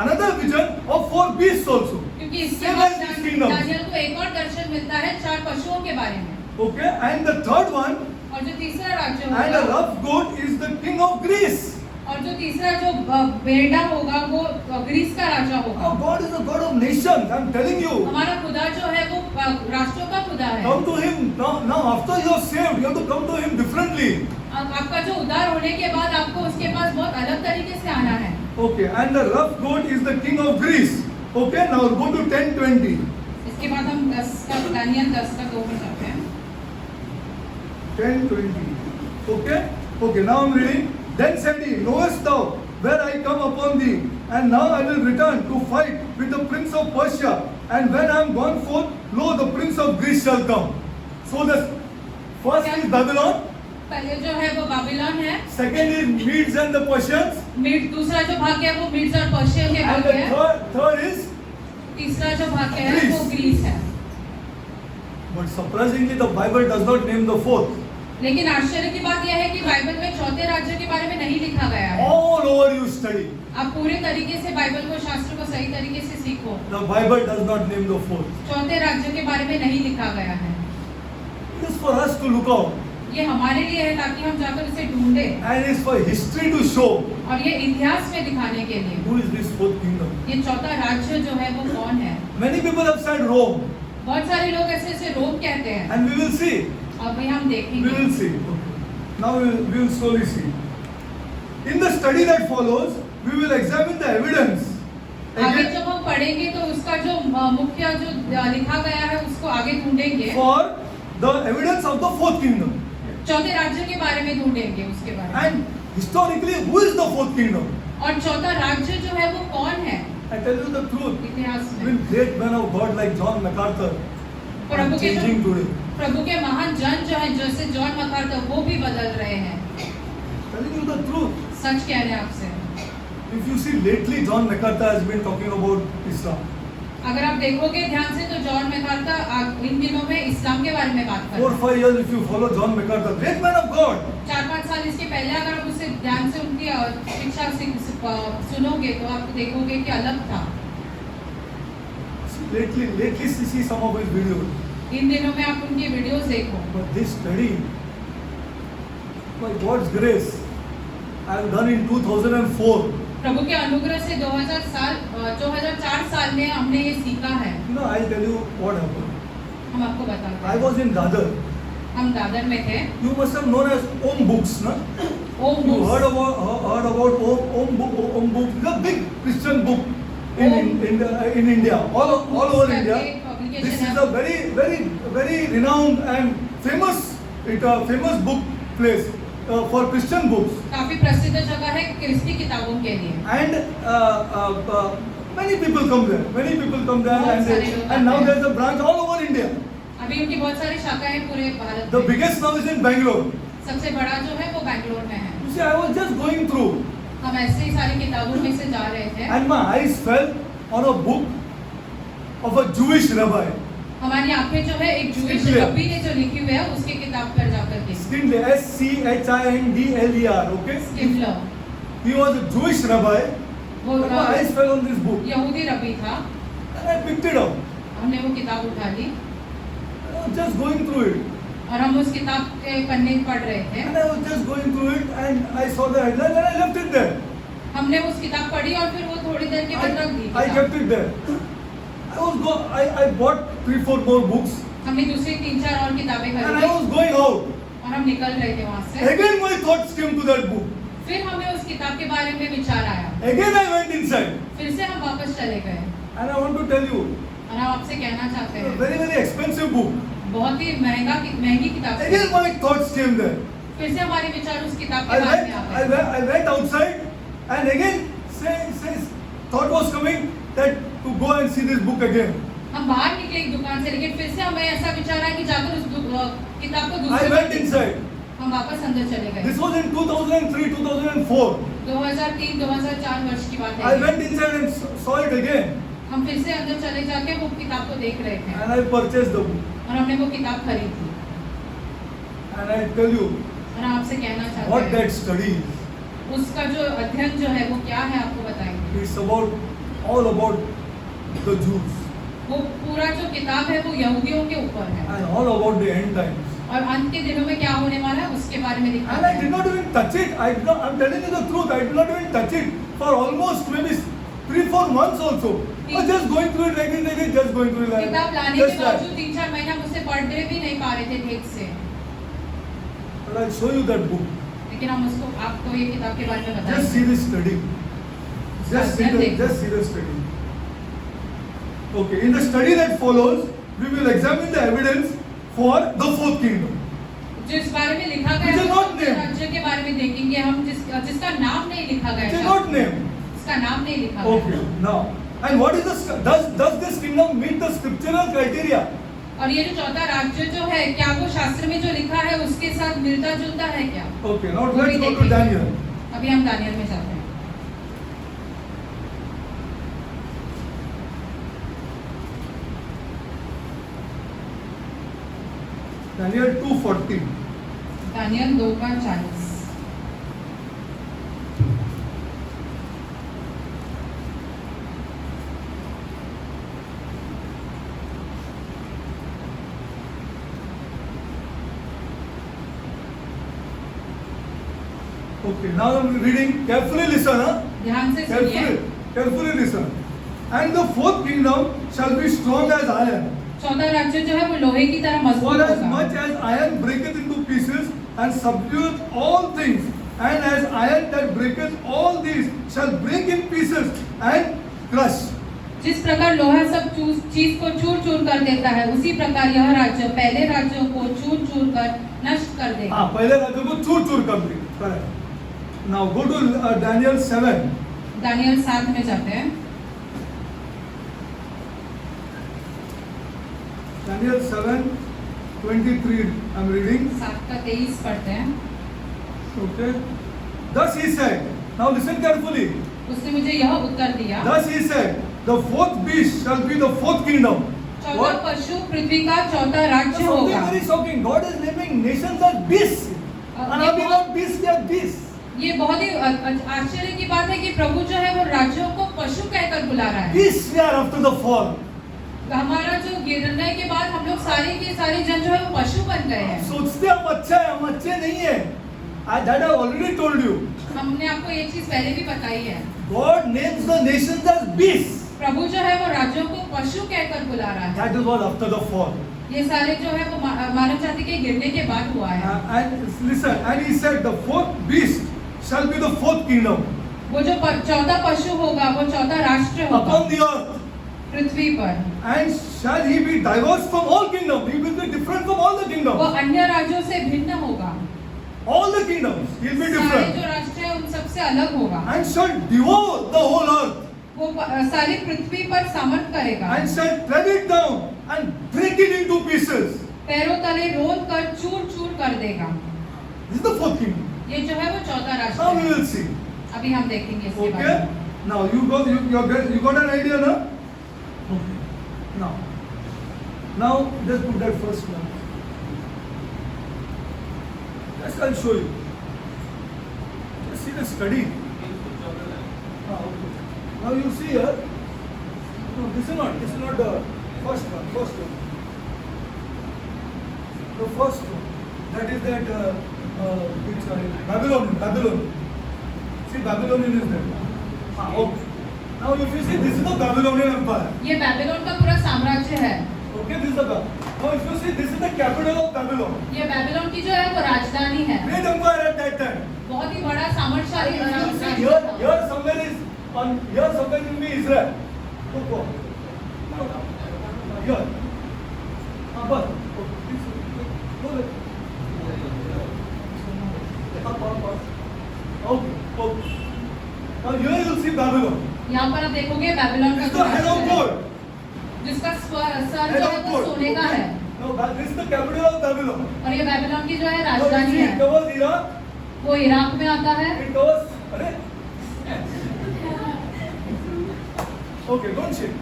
A: another vision of 4 beasts also.
B: क्योंकि इसके
A: Same
B: बाद
A: as these kingdoms.
B: दानियल को एक और दर्शन मिलता है 4 पशुओं के बारे में।
A: Okay. And the third one,
B: और जो तीसरा राज्य
A: and a
B: होगा
A: rough goat is the king of Greece.
B: और जो तीसरा जो बेड़ा होगा वो ग्रीस का राजा होगा।
A: Now God is the God of nations. I'm telling you.
B: हमारा खुदा जो है वो राष्ट्रों का खुदा है।
A: Come to Him now. After you are saved, you have to come to Him differently.
B: आपका जो उद्धार होने के बाद आपको उसके पास बहुत अलग तरीके से आना है।
A: Okay. And the rough goat is the king of Greece. Okay. Now go to 10:20.
B: इसके बाद हम 10 का दानियल 10 का 2 में जाते हैं।
A: 10:20. Okay. Okay. Now I'm reading. Then said he, knowest thou where I come upon thee? And now I will return to fight with the prince of Persia. And when I am gone forth, lo, the prince of Greece shall come. So the first is Babylon.
B: पहले जो है वो बाबिलोन है,
A: Second is Medes and the Persians.
B: दूसरा जो भाग्य है वो मीड्स और पर्शिया के
A: And
B: भाग्य
A: the
B: है,
A: third is.
B: तीसरा जो भाग्य है वो ग्रीस है।
A: But surprisingly, the Bible does not name the fourth.
B: लेकिन आश्चर्य की बात यह है कि बाइबल में चौथे राज्य के बारे में नहीं लिखा गया है।
A: All over you study.
B: आप पूरे तरीके से बाइबल को शास्त्र को सही तरीके से सीखो।
A: The Bible does not name the fourth.
B: चौथे राज्य के बारे में नहीं लिखा गया है।
A: It is for us to look out.
B: ये हमारे लिए है ताकि हम जाकर उसे ढूंढे
A: And it is for history to show
B: और ये इतिहास में दिखाने के लिए।
A: who is this fourth kingdom.
B: ये चौथा राज्य जो है वो कौन है?
A: Many people have said Rome.
B: बहुत सारे लोग ऐसे ऐसे रोम कहते हैं।
A: And we will see.
B: अभी हम
A: We
B: देखेंगे।
A: will see. Okay. Now we will slowly see. In the study that follows, we will examine the evidence.
B: आगे
A: Again,
B: जब हम पढ़ेंगे तो उसका जो मुख्य जो लिखा गया है उसको आगे ढूंढेंगे।
A: for the evidence of the fourth kingdom.
B: चौथे राज्य के बारे में ढूंढेंगे उसके बारे में।
A: And historically, who is the fourth kingdom?
B: और चौथा राज्य जो है वो कौन है
A: I tell you the truth.
B: इतिहास में?
A: Even great men of God like John MacArthur are
B: प्रभु के
A: changing
B: जो
A: today.
B: प्रभु के महान जन जो है जैसे जॉन मैकार्थर वो भी बदल रहे हैं।
A: Telling you the truth.
B: सच कह रहे हैं आपसे।
A: If you see lately, John MacArthur has been talking about Islam.
B: अगर आप देखोगे ध्यान से तो जॉन मैकार्थर इन दिनों में इस्लाम के बारे में बात कर
A: 4 or 5 years, if you follow John MacArthur, great man of God.
B: 4-5 साल इसके पहले अगर आप उसे ध्यान से उनकी शिक्षा सुनोगे तो आप देखोगे कि अलग था।
A: Lately, see some of his videos.
B: इन दिनों में आप उनकी वीडियोस देखो।
A: But this study, by God's grace, I have done in 2004.
B: प्रभु के अनुग्रह से 2004 साल में हमने ये सीखा है।
A: You know, I'll tell you what happened.
B: हम आपको बताते
A: I
B: हैं।
A: was in Dadar.
B: हम दादर में थे।
A: You must have known as Om Books, na?
B: Om
A: You
B: Books.
A: heard about Om Books, the big Christian book in India, all over India. This is a very renowned and famous book place for Christian books.
B: काफी प्रसिद्ध जगह है क्रिस्ती किताबों के लिए।
A: And Many people come there. Many people come there,
B: बहुत
A: and,
B: सारे लोग
A: and now
B: आते हैं।
A: there's a branch all over India.
B: अभी उनकी बहुत सारी शाखाएं हैं पूरे भारत
A: The
B: में।
A: biggest now is in Bangalore.
B: सबसे बड़ा जो है वो बैंगलोर में है।
A: You see, I was just going through,
B: हम ऐसे ही सारी किताबों में से जा रहे थे
A: and my eyes fell on a book of a Jewish rabbi,
B: हमारी आंखें जो है एक जूइश
A: Schindler.
B: रब्बी ने जो लिखी हुई है उसकी किताब पर जाकर के
A: Schindler, Schindler, okay?
B: स्किमलर
A: He was a Jewish rabbi,
B: वो
A: but my eyes fell on this book,
B: यहूदी रब्बी था।
A: and I picked it up.
B: हमने वो किताब उठा ली
A: I was just going through it,
B: और हम उस किताब के पन्ने पढ़ रहे थे।
A: and I was just going through it, and I saw the headline, and I left it there.
B: हमने उस किताब पढ़ी और फिर वो थोड़ी देर के बाद रख दी
A: I
B: किताब।
A: kept it there. I bought 3-4 more books,
B: हमने दूसरी 3-4 और किताबें
A: and I
B: खरीदी
A: was going out.
B: और हम निकल रहे थे वहाँ से।
A: Again, my thoughts came to that book.
B: फिर हमें उस किताब के बारे में विचार आया।
A: Again, I went inside,
B: फिर से हम वापस चले गए
A: and I want to tell you,
B: और हम आपसे कहना चाहते
A: a
B: हैं
A: very very expensive book.
B: बहुत ही महंगी किताब थी।
A: Again, my thoughts came there.
B: फिर से हमारे विचार उस किताब
A: I
B: के बारे में आ
A: went,
B: गए।
A: I went outside, and again, thought was coming that to go and see this book again.
B: हम बाहर निकले एक दुकान से लेकिन फिर से हमें ऐसा विचार आया कि जाकर उस किताब को
A: I
B: दूसरी
A: went inside.
B: हम वापस अंदर चले गए।
A: This was in 2003, 2004.
B: 2003-2004 वर्ष की बात
A: I
B: है।
A: went inside and saw it again,
B: हम फिर से अंदर चले जाके वो किताब को देख रहे थे
A: and I purchased the book.
B: और हमने वो किताब खरीदी
A: And I tell you,
B: और हम आपसे कहना चाहते
A: what
B: हैं
A: that study is.
B: उसका जो अध्ययन जो है वो क्या है आपको बताएंगे।
A: It's all about the Jews
B: वो पूरा जो किताब है वो यहूदियों के ऊपर है
A: and all about the end times.
B: और अंत के दिनों में क्या होने वाला है उसके बारे में लिखा
A: And I
B: है।
A: did not even touch it. I'm telling you the truth. I did not even touch it for almost maybe 3-4 months also. I was just going through it again, just going through it like
B: किताब लाने के
A: just like.
B: बावजूद 3-4 महीना मुझसे पढ़ने भी नहीं पा रहे थे ठीक से,
A: But I'll show you that book.
B: लेकिन हम उसको आपको ये किताब के बारे में
A: Just see
B: बताएंगे।
A: this study. Just see the study. Okay, in the study that follows, we will examine the evidence for the fourth kingdom.
B: जिस बारे में लिखा गया
A: Which is
B: है
A: not
B: वो
A: named.
B: राज्य के बारे में देखेंगे हम जिसका नाम नहीं लिखा गया
A: It is
B: है,
A: not named.
B: उसका नाम नहीं लिखा गया
A: Okay, now, and what is the does this kingdom meet the scriptural criteria?
B: और ये जो चौथा राज्य जो है क्या वो शास्त्र में जो लिखा है उसके साथ मिलता जुलता है क्या?
A: Okay, now
B: वो भी
A: let's go to
B: देखेंगे।
A: Daniel.
B: अभी हम दानियल में जाते हैं।
A: Daniel 2:40.
B: Daniel 2:40।
A: Okay, now I'm reading. Carefully listen, huh?
B: ध्यान से सुनिए।
A: Carefully listen. And the fourth kingdom shall be strong as iron.
B: चौथा राज्य जो है वो लोहे की तरह
A: For
B: मजबूत
A: as
B: होगा।
A: much as iron breaketh into pieces and subdueth all things, and as iron that breaketh all these shall break in pieces and crush.
B: जिस प्रकार लोहा सब चीज को चूर चूर कर देता है उसी प्रकार यह राज्य पहले राज्यों को चूर चूर कर नष्ट कर देगा।
A: हाँ, पहले राज्यों को चूर चूर कर दी। Correct. Now go to Daniel 7.
B: Daniel 7 में जाते हैं।
A: Daniel 7:23. I'm reading.
B: 7:23 पढ़ते हैं।
A: Okay. Thus he said. Now listen carefully.
B: उसने मुझे यह उत्तर दिया।
A: Thus he said, the fourth beast shall be the fourth kingdom.
B: चौथा
A: What?
B: पशु पृथ्वी का चौथा राज्य
A: Something
B: होगा।
A: very shocking. God is naming nations as beasts. And
B: ये
A: अभी
B: बहुत-
A: not beasts, they are beasts.
B: ये बहुत ही आश्चर्य की बात है कि प्रभु जो है वो राज्यों को पशु कहकर बुला रहा है।
A: Beasts we are after the fall.
B: हमारा जो गिरने के बाद हम लोग सारे के सारे जन जो है वो पशु बन गए हैं।
A: सोचते हम अच्छा है, हम अच्छे नहीं है. That I already told you.
B: हमने आपको ये चीज पहले भी बताई है।
A: God names the nations as beasts.
B: प्रभु जो है वो राज्यों को पशु कहकर बुला रहा है।
A: That is what after the fall.
B: ये सारे जो है वो मानव जाति के गिरने के बाद हुआ है।
A: And listen, and he said the fourth beast shall be the fourth kingdom
B: वो जो चौथा पशु होगा वो चौथा राष्ट्र होगा
A: upon the earth.
B: पृथ्वी पर।
A: And shall he be diverse from all kingdoms? He will be different from all the
B: वो
A: kingdoms.
B: अन्य राज्यों से भिन्न होगा।
A: All the kingdoms, he will be
B: सारे
A: different.
B: जो राष्ट्र है उन सबसे अलग होगा।
A: And shall devour the whole earth.
B: वो सारी पृथ्वी पर सामर्थ करेगा
A: and shall tread it down and break it into pieces.
B: पैरों तले रोल कर चूर चूर कर देगा।
A: This is the fourth kingdom.
B: ये जो है वो चौथा राष्ट्र
A: Now we
B: है।
A: will see.
B: अभी हम देखेंगे इसके बारे
A: Okay.
B: में।
A: Now you got an idea now? Okay. Now let's put that first one. Just I'll show you. Just see the study. Okay. Now you see here. No, this is not the first one. The first one. That is that which Babylon. See, Babylonian is there. Okay. Now if you see, this is the Babylonian Empire.
B: ये Babylon का पूरा साम्राज्य है।
A: Okay, this is the now if you see, this is the capital of Babylon.
B: ये Babylon की जो है वो राजधानी है।
A: Great empire at that time.
B: बहुत ही बड़ा सामर्थशाली
A: If you see,
B: राज्य था।
A: here somewhere will be Israel. So go. Here. But go there. Okay. Now here you will see Babylon.
B: यहाँ पर आप देखोगे बेबीलोन का
A: This is
B: जो
A: the head of
B: राष्ट्र है,
A: gold.
B: जिसका सर
A: Head
B: जो है
A: of
B: वो
A: gold.
B: सोने का है
A: Now this is the capital of Babylon.
B: और ये बेबीलोन की जो है
A: Now you
B: राजधानी
A: see,
B: है
A: it covers Iraq.
B: वो इराक में आता है।
A: It covers. अरे. Okay, don't shake.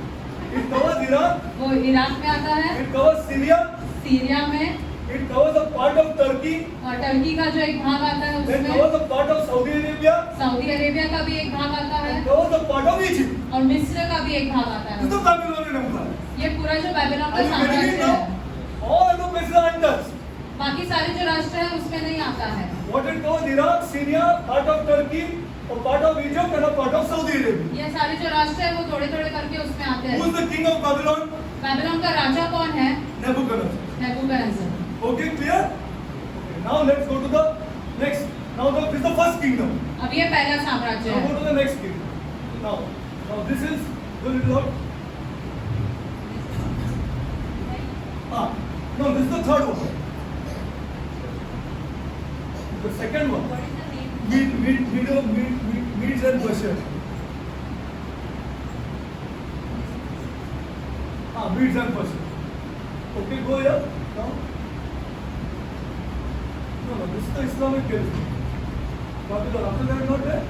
A: It covers Iraq.
B: वो इराक में आता है,
A: It covers Syria.
B: सीरिया में,
A: It covers a part of Turkey.
B: और टर्की का जो एक भाग आता है
A: Then
B: उसमें,
A: covers a part of Saudi Arabia.
B: Saudi Arabia का भी एक भाग आता है
A: And covers a part of Egypt.
B: और मिस्र का भी एक भाग आता
A: This is
B: है।
A: the Babylonian Empire.
B: ये पूरा जो बेबीलोन
A: Are
B: का
A: you getting it
B: साम्राज्य
A: now?
B: है,
A: All the places are untouched.
B: बाकी सारे जो राष्ट्र है उसमें नहीं आता है।
A: What it covers Iraq, Syria, part of Turkey, a part of Egypt and a part of Saudi Arabia.
B: ये सारे जो राष्ट्र है वो थोड़े थोड़े करके उसमें आते
A: Who
B: हैं।
A: is the king of Babylon?
B: Babylon का राजा कौन है?
A: Nebuchadnezzar.
B: नेबूकदनेस्सर।
A: Okay, clear? Okay, now let's go to the next. This is the first kingdom.
B: अब ये पहला साम्राज्य
A: Now
B: है।
A: go to the next kingdom. Now this is the little out. No, this is the third one. The second one. Medes and Persia. Medes and Persia. Okay, go here. Now. No, this is the Islamic caliphate. Babylon, after that not there?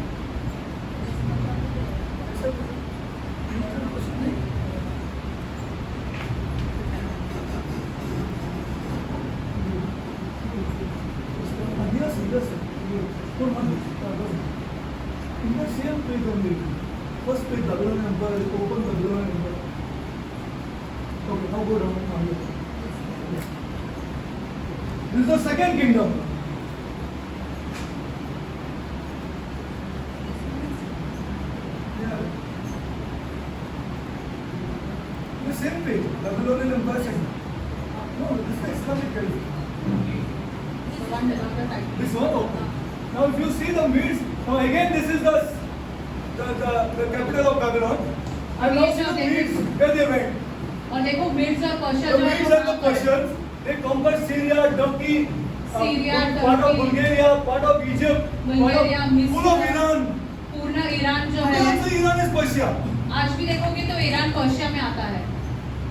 A: Yes. In the same page only. First page, Babylon Empire, open Babylon Empire. Okay, now go down. This is the second kingdom. Yeah. The same page, Babylonian Empire second. No, this is the Islamic caliphate. This one, okay. Now if you see the Medes, now again this is the capital of Babylon. And now see the Medes, where they went.
B: और देखो maids और Persia
A: The
B: जो है
A: Medes
B: वो
A: and the
B: कहाँ पर है?
A: Persians, they conquered Syria, Turkey,
B: Syria,
A: part of
B: Turkey,
A: Bulgaria, part of Egypt,
B: Bulgaria,
A: part of full of
B: Misr,
A: Iran.
B: पूर्ण ईरान जो
A: Today
B: है,
A: also Iran is Persia.
B: आज भी देखोगे तो ईरान पर्शिया में आता है।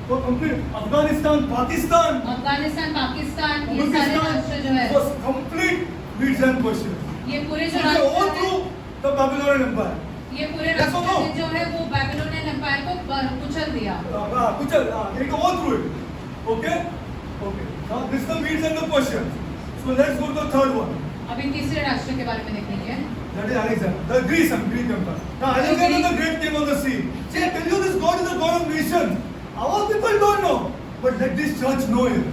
A: So complete Afghanistan, Pakistan,
B: Afghanistan, Pakistan, ये सारे राष्ट्र जो है,
A: was complete Medes and Persians.
B: ये पूरे
A: So
B: जो
A: they
B: राष्ट्र
A: overthrew
B: है,
A: the Babylonian Empire.
B: ये पूरे
A: Yes or
B: राष्ट्र
A: no?
B: ने जो है वो बेबीलोनियन एम्पायर को कुचल दिया।
A: They go all through it. Okay? Okay. Now this is the Medes and the Persians. So let's go to the third one.
B: अभी तीसरे राष्ट्र के बारे में देखेंगे।
A: That is Alexander, the Greek Empire. Now Alexander the Great came on the scene. See, I tell you, this God is the God of nations. Our people don't know, but let this church know it.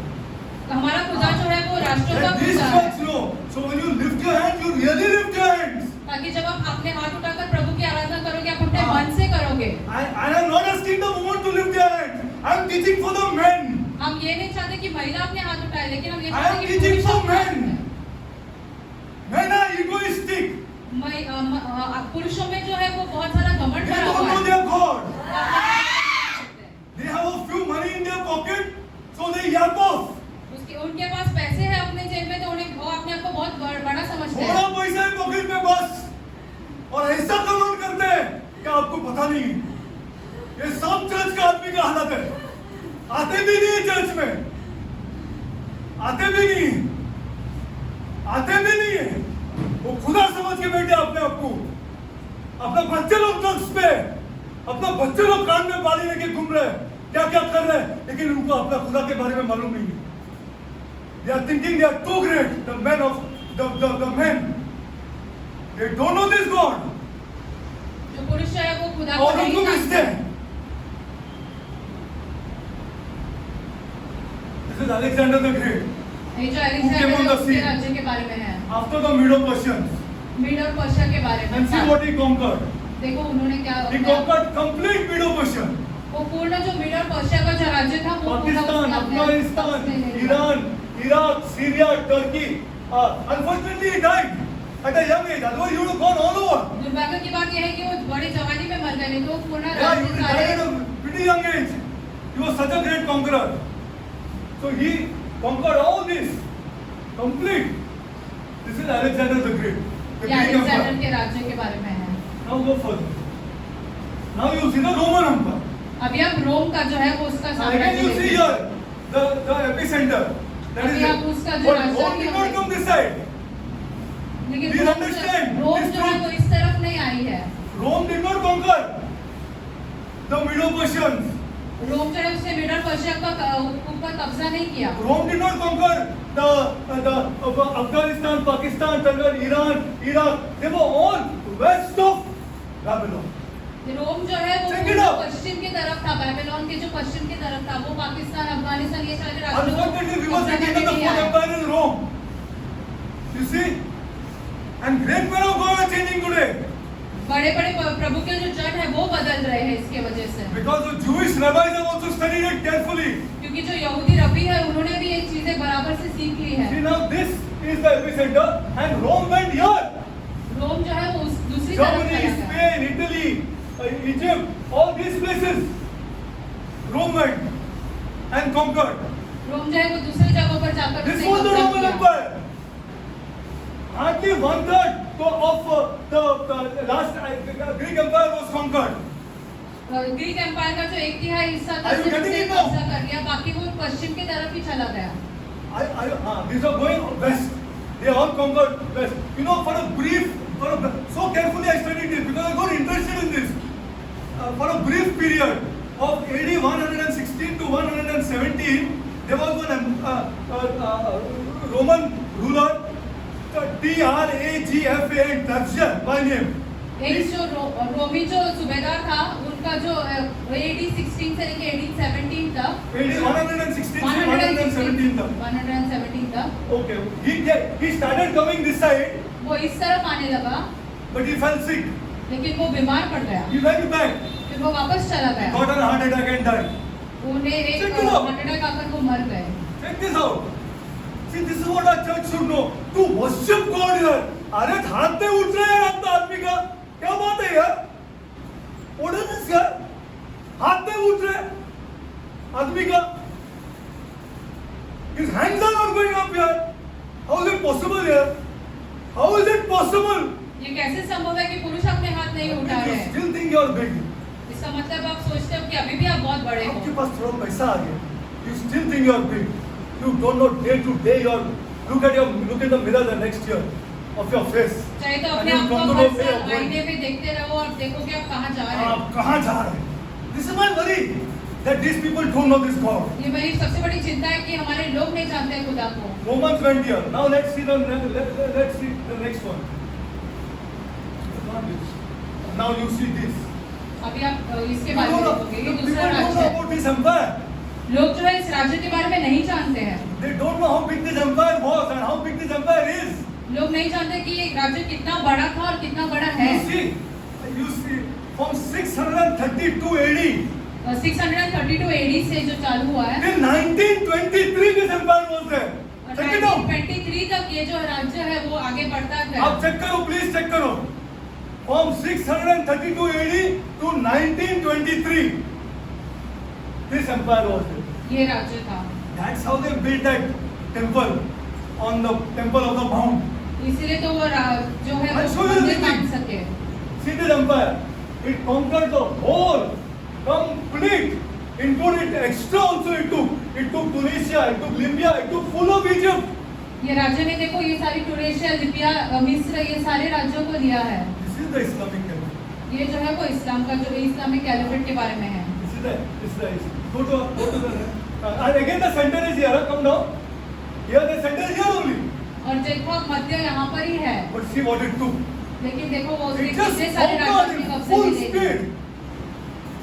B: हमारा खुदा जो है वो राष्ट्रों का
A: Let this
B: खुदा है,
A: church know. So when you lift your hands, you really lift your hands.
B: ताकि जब आप अपने हाथ उठाकर प्रभु की आराधना करोगे, आप अपने मन से करोगे।
A: And I'm not asking the women to lift their hands. I'm teaching for the men.
B: हम ये नहीं चाहते कि महिला अपने हाथ उठाए, लेकिन हम ये
A: I am
B: चाहते कि
A: teaching
B: पुरुष
A: for
B: अपने हाथ
A: men.
B: उठाए।
A: Men are egoistic.
B: पुरुषों में जो है वो बहुत सारा घमंड
A: They
B: भरा
A: don't
B: हुआ
A: know
B: है।
A: their God. They have a few money in their pocket, so they yap off.
B: उनके पास पैसे हैं अपने जेब में, तो उन्हें वो अपने आप को बहुत बड़ा समझते
A: थोड़ा
B: हैं।
A: पैसा है पॉकेट में बस, और ऐसा कमाल करते हैं कि आपको पता नहीं। ये सब चर्च का आदमी का हालत है, आते भी नहीं चर्च में, आते भी नहीं है, वो खुदा समझ के बैठे अपने आप को, अपना बच्चे लोग ड्रग्स पे, अपना बच्चे लोग कान में बाली लेके घूम रहे हैं, क्या क्या कर रहे हैं, लेकिन उनको अपना खुदा के बारे में मालूम नहीं है। They are thinking they are too great, the men of the men. They don't know this God.
B: जो पुरुष है वो खुदा को
A: और
B: नहीं
A: उनको
B: जानते।
A: मिलते हैं। This is Alexander the Great.
B: ये जो
A: came on
B: अलेक्जेंडर
A: the
B: उसके
A: scene.
B: राज्य के बारे में है,
A: After the Medo-Persians,
B: मीड और पर्शिया के बारे
A: and see
B: में।
A: what he conquered.
B: देखो उन्होंने क्या
A: He conquered complete Medo-Persia.
B: वो पूर्ण जो मीड और पर्शिया का जो राज्य था वो पूरा
A: Pakistan,
B: उसने अपने कब्जे
A: Afghanistan,
B: में ले लिया।
A: Iran, Iraq, Syria, Turkey. Unfortunately, he died at a young age. Otherwise, he would have gone all over.
B: दुर्भाग्य की बात यह है कि वो बड़ी जवानी में मर गए, नहीं तो पूर्ण
A: Yeah, he
B: राज्य
A: would have died at
B: सारे
A: a pretty young age. He was such a great conqueror. So he conquered all this. Complete. This is Alexander the Great. The
B: ये
A: Greek
B: अलेक्जेंडर
A: Empire.
B: के राज्य के बारे में है।
A: Now go further. Now you see the Roman Empire.
B: अभी आप रोम का जो है वो उसका
A: Again
B: साम्राज्य
A: you see
B: देखिए।
A: here the epicenter. That
B: अभी
A: is
B: आप
A: it.
B: उसका जो
A: But
B: रास्ता
A: Rome
B: भी
A: did
B: हमें-
A: not come this side.
B: लेकिन
A: Please
B: Rome
A: understand
B: Rome
A: this
B: जो है
A: truth.
B: वो इस तरफ नहीं आई है।
A: Rome did not conquer the Medo-Persians.
B: रोम जो है उसने मीड और पर्शिया का ऊपर कब्जा नहीं किया।
A: Rome did not conquer the Afghanistan, Pakistan, Turkey, Iran, Iraq. They were all west of Babylon.
B: रोम जो है वो
A: Check it out.
B: पश्चिम की तरफ था, बेबीलोन के जो पश्चिम की तरफ था, वो पाकिस्तान, अफगानिस्तान ये सारे राज्यों को
A: Unfortunately, we were
B: कब्जा
A: thinking
B: करने
A: that the
B: नहीं
A: fourth
B: आया।
A: empire is Rome. You see? And great men of God are changing today.
B: बड़े बड़े प्रभु के जो जन है वो बदल रहे हैं इसके वजह से,
A: Because the Jewish rabbis have also studied it carefully.
B: क्योंकि जो यहूदी रबी है उन्होंने भी ये चीजें बराबर से सीख ली है।
A: See now this is the epicenter and Rome went here.
B: रोम जो है वो दूसरी तरफ
A: Germany,
B: चला गया।
A: Spain, Italy, Egypt, all these places. Rome went and conquered.
B: रोम जो है वो दूसरी जगहों पर जाकर
A: This
B: उसने
A: was the
B: कब्जा
A: Roman
B: किया।
A: Empire. Hardly 1/3 of the last Greek Empire was conquered.
B: Greek Empire का जो एक तिहाई हिस्सा था
A: Are you
B: सिर्फ
A: getting
B: उसने
A: it now?
B: कब्जा कर लिया, बाकी वो पश्चिम की तरफ ही चला गया।
A: These are going west. They all conquered west. You know, so carefully I studied this because I got interested in this. For a brief period of AD 116 to 117, there was one Roman ruler, Tragfan, Trajan by name.
B: एक जो रोमी जो सूबेदार था उनका जो AD 16 से लेके AD 17 तक,
A: AD 116 to 117 तक.
B: 117 तक
A: Okay, he started coming this side,
B: वो इस तरफ आने लगा,
A: but he fell sick.
B: लेकिन वो बीमार पड़ गया,
A: He went back,
B: फिर वो वापस चला गया।
A: got a heart attack and died.
B: उन्हें एक
A: Check it out.
B: Heart attack आकर वो मर गए।
A: Check this out. See, this is what our church should know. To worship God here. अरे हाथ पे उठ रहे हैं आपका आदमी का, क्या बात है यार? What is this यार? हाथ पे उठ रहे हैं आदमी का. His hands are not going up here. How is it possible here? How is it possible?
B: ये कैसे संभव है कि पुरुष अपने हाथ नहीं उठा
A: You
B: रहे हैं?
A: still think you are big.
B: इसका मतलब आप सोचते हो कि अभी भी आप बहुत बड़े
A: आपके
B: हो।
A: पास थोड़ा पैसा आ गया. You still think you are big. You don't know day to day. Look at the mirror the next year of your face.
B: चाहे तो
A: And
B: अपने
A: you
B: आप को
A: come to
B: her
A: know where
B: साल
A: you're going.
B: आईने में देखते रहो और देखो कि आप कहाँ जा रहे हैं।
A: आप कहाँ जा रहे हैं? This is my worry that these people don't know this God.
B: ये मेरी सबसे बड़ी चिंता है कि हमारे लोग नहीं जानते हैं खुदा को।
A: Romans went here. Now let's see the next one. Now you see this.
B: अभी आप इसके
A: You
B: बारे में
A: don't know,
B: देखोगे, ये
A: people
B: दूसरा
A: don't
B: राज्य
A: know
B: है।
A: about this empire.
B: लोग जो है इस राज्य के बारे में नहीं जानते हैं।
A: They don't know how big this empire was and how big this empire is.
B: लोग नहीं जानते कि ये राज्य कितना बड़ा था और कितना बड़ा है।
A: You see, from 632 AD
B: 632 AD से जो चालू हुआ है,
A: till 1923 this empire was there. Check it out.
B: 1923 तक ये जो राज्य है वो आगे बढ़ता गया।
A: आप चेक करो, प्लीज चेक करो. From 632 AD to 1923, this empire was there.
B: ये राज्य था।
A: That's how they built that temple on the Temple of the Mount.
B: इसीलिए तो वो जो है
A: I'll
B: वो
A: show you
B: मंदिर
A: the
B: बन
A: thing.
B: सके।
A: See this empire. It conquered the whole complete. Included extra also it took. It took Tunisia, it took Libya, it took full of Egypt.
B: ये राज्य ने देखो ये सारी टूरेशिया, लिबिया, मिस्र, ये सारे राज्यों को लिया है।
A: This is the Islamic caliphate.
B: ये जो है वो इस्लाम का जो इस्लामिक कैलिफेट के बारे में है।
A: This is the go to the and again the center is here. Come down. Here the center is here only.
B: और देखो मध्य यहाँ पर ही है।
A: But see what it took.
B: लेकिन देखो वो उसने
A: It just
B: कितने सारे
A: walked
B: राज्यों
A: on
B: में
A: in
B: कब्जे
A: full
B: ले लिए।
A: speed.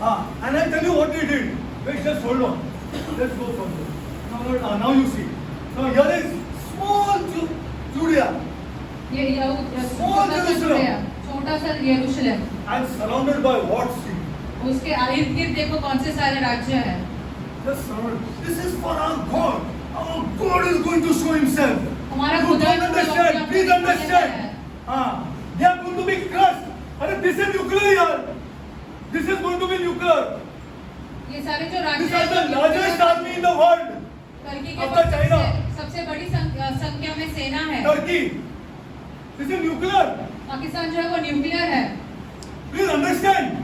A: And I tell you what we did. Wait, just hold on. Let's go further. Now you see. Now here is small Judea
B: ये
A: Small Jerusalem.
B: छोटा सा यरूशलेम,
A: and surrounded by what? See.
B: उसके इर्द गिर्द देखो कौन से सारे राज्य हैं।
A: Just surrounded. This is for our God. Our God is going to show Himself.
B: हमारा
A: You
B: खुदा
A: don't understand. Please understand. They are going to be crushed. अरे this is nuclear यार. This is going to be nuclear.
B: ये सारे जो
A: This
B: राज्य
A: is the largest army in the world.
B: Turkey के
A: After
B: पास
A: China.
B: सबसे बड़ी संख्या में सेना है।
A: Turkey. This is nuclear.
B: Pakistan जो है वो न्यूक्लियर है।
A: Please understand.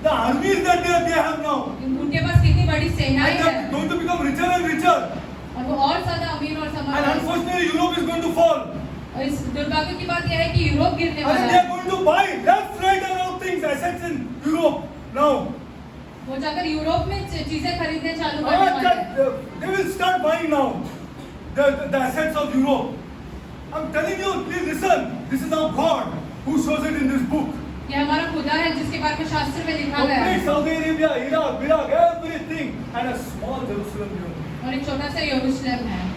A: The armies that they have now.
B: उनके पास कितनी बड़ी सेनाएं
A: And they are
B: हैं
A: going to become richer and richer.
B: और वो और ज्यादा अमीर और
A: And
B: समृद्ध।
A: unfortunately, Europe is going to fall.
B: और इस दुर्भाग्य की बात यह है कि यूरोप गिरने वाला
A: And they
B: है।
A: are going to buy left, right, and all things, assets in Europe now.
B: वो जाकर यूरोप में चीजें खरीदने चालू करने वाले हैं।
A: They will start buying now the assets of Europe. I'm telling you, please listen. This is our God who shows it in this book.
B: ये हमारा खुदा है जिसके बारे में शास्त्र में लिखा गया
A: Complete
B: है।
A: Saudi Arabia, Iraq, everything, and a small Jerusalem here.
B: और एक छोटा सा यरूशलेम है।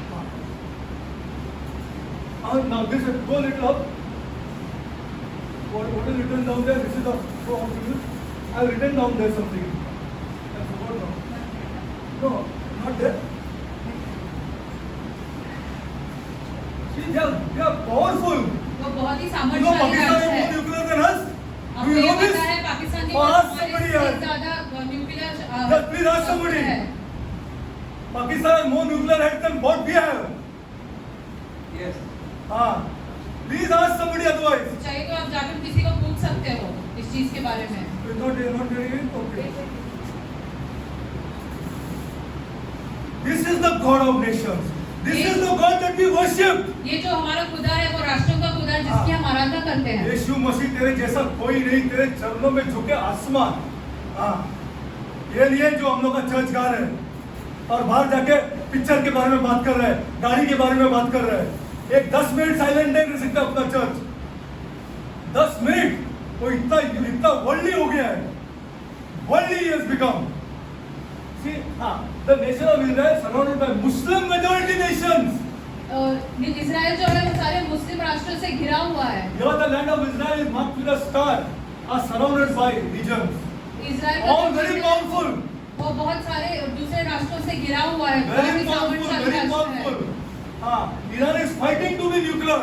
A: Now this is go little up. What is written down there? This is the I've written down there something. I forgot now. No, not there. See, they are powerful.
B: वो बहुत ही
A: You know,
B: सामर्थ्यशाली
A: Pakistan
B: राज्य है।
A: is more nuclear than us. Do
B: आपको
A: you
B: ये
A: know this?
B: पता है पाकिस्तान के
A: और
B: पास
A: आज somebody
B: हमारे
A: है।
B: से ज्यादा nuclear
A: Just please ask somebody.
B: है।
A: Pakistan has more nuclear heads than what we have.
C: Yes.
A: Please ask somebody otherwise.
B: चाहिए तो आप जाकर किसी को पूछ सकते हो इस चीज के बारे में।
A: You're not hearing it? Okay. This is the God of nations. This is the God that we worship.
B: ये जो हमारा खुदा है वो राष्ट्रों का खुदा है जिसकी हम आराधना करते हैं।
A: यीशु मसीह तेरे जैसा कोई नहीं, तेरे चरणों में झुके आसमान। ये लिए जो हम लोग का चर्च गा रहे हैं और बाहर जाके पिक्चर के बारे में बात कर रहे हैं, गाड़ी के बारे में बात कर रहे हैं। एक 10 मिनट साइलेंट नहीं रह सकता अपना चर्च। 10 मिनट वो इतना वर्ल्डली हो गया है। Worldly has become. See, the nation of Israel surrounded by Muslim majority nations.
B: Israel जो है वो सारे मुस्लिम राष्ट्रों से घिरा हुआ है।
A: Here the land of Israel is marked with a star, are surrounded by regions.
B: Israel
A: All
B: का
A: very
B: जो
A: powerful.
B: वो बहुत सारे दूसरे राष्ट्रों से घिरा हुआ है। बहुत
A: Very
B: ही
A: powerful,
B: सामर्थ्यशाली
A: very
B: राष्ट्र है।
A: powerful. Iran is fighting to be nuclear.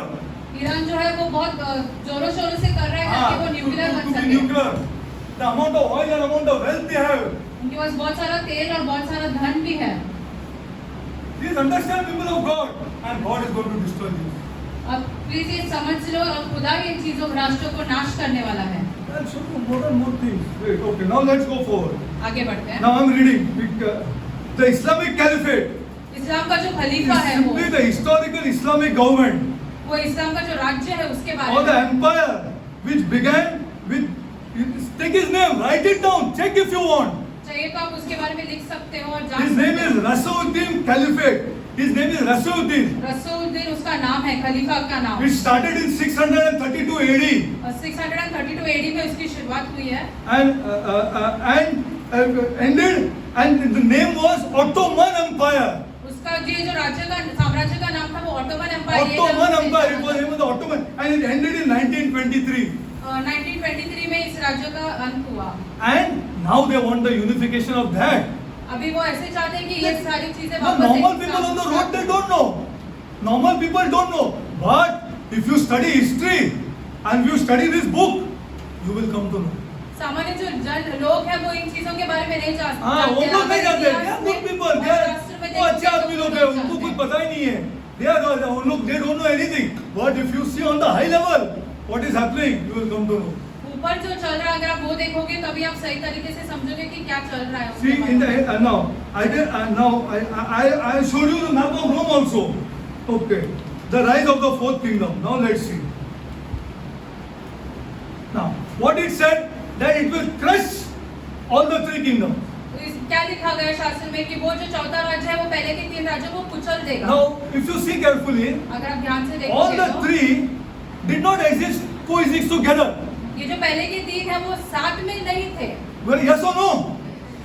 B: Iran जो है वो बहुत जोरों शोरों से कर रहा है ताकि वो न्यूक्लियर बन
A: to be
B: सके।
A: nuclear. The amount of oil and amount of wealth they have.
B: उनके पास बहुत सारा तेल और बहुत सारा धन भी है।
A: Please understand, people of God, and God is going to destroy this.
B: अब प्लीज ये समझ लो और खुदा इन चीजों राष्ट्रों को नाश करने वाला है।
A: I'll show you more and more things. Wait, okay, now let's go forward.
B: आगे बढ़ते हैं।
A: Now I'm reading the Islamic Caliphate.
B: इस्लाम का जो खलीफा
A: Is
B: है वो
A: simply the historical Islamic government
B: वो इस्लाम का जो राज्य है उसके
A: or
B: बारे
A: the
B: में।
A: empire which began with. Take his name, write it down, check if you want.
B: चाहिए तो आप उसके बारे में लिख सकते हो और जान
A: His name
B: सकते
A: is
B: हो।
A: Rasuddin Caliphate. His name is Rasuddin.
B: रसूलुद्दीन उसका नाम है, खलीफा का नाम।
A: It started in 632 AD.
B: 632 AD में उसकी शुरुआत हुई है
A: and ended, and the name was Ottoman Empire.
B: उसका ये जो राज्य का साम्राज्य का नाम था वो Ottoman Empire.
A: Ottoman Empire. It was the name of the Ottoman, and it ended in 1923.
B: 1923 में इस राज्य का अंत हुआ।
A: And now they want the unification of that.
B: अभी वो ऐसे चाहते हैं कि ये सारी चीजें
A: The
B: वापस
A: normal
B: एक
A: people on the
B: साथ-
A: road, they don't know. Normal people don't know. But if you study history and you study this book, you will come to know.
B: सामान्य जो जन लोग हैं वो इन चीजों के बारे में नहीं जानते।
A: वो लोग नहीं जानते। They are good people. They are
B: शास्त्र में
A: वो अच्छे
B: देखते हैं
A: आदमी
B: तो
A: लोग
B: वो
A: हैं,
B: नहीं
A: उनको कुछ
B: जानते।
A: पता ही नहीं है। They are उन लोग they don't know anything. But if you see on the high level what is happening, you will come to know.
B: ऊपर जो चल रहा है अगर आप वो देखोगे तभी आप सही तरीके से समझोगे कि क्या चल रहा है
A: See,
B: उसके
A: in
B: बारे
A: the
B: में।
A: I showed you the map of Rome also. Okay, the rise of the fourth kingdom. Now let's see. Now, what it said that it will crush all the three kingdoms.
B: तो क्या लिखा गया शास्त्र में कि वो जो चौथा राज्य है वो पहले के 3 राज्यों को कुचल देगा।
A: Now, if you see carefully,
B: अगर आप ध्यान से
A: all
B: देखोगे
A: the
B: तो
A: three did not coexist together.
B: ये जो पहले के 3 है वो साथ में नहीं थे।
A: Well, yes or no?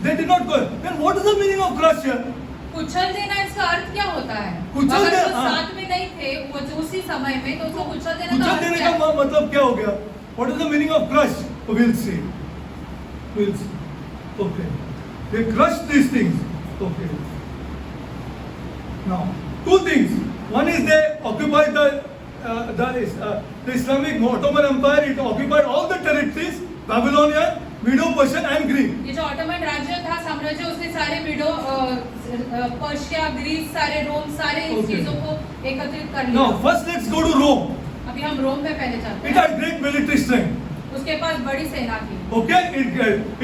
A: They did not go. Then what is the meaning of crush here?
B: कुचल देना इसका अर्थ क्या होता है?
A: कुचल
B: अगर
A: दे-
B: वो
A: हाँ।
B: साथ में नहीं थे वो जो उसी समय में तो उसको कुचल देने का
A: कुचल
B: अर्थ
A: देने
B: क्या
A: का
B: है?
A: मतलब क्या हो गया? What is the meaning of crush? We'll see. We'll see. Okay. They crushed these things. Okay. Now, two things. One is they occupied the Islamic Ottoman Empire. It occupied all the territories: Babylonian, Medo-Persian, and Greek.
B: ये जो Ottoman राज्य था साम्राज्य उसने सारे मीडो Persia Greece सारे रोम सारे इन
A: Okay.
B: चीजों को एकत्रित कर
A: Now,
B: लिया।
A: first let's go to Rome.
B: अभी हम रोम में पहले चलते
A: It
B: हैं।
A: had great military strength.
B: उसके पास बड़ी सेना थी।
A: Okay,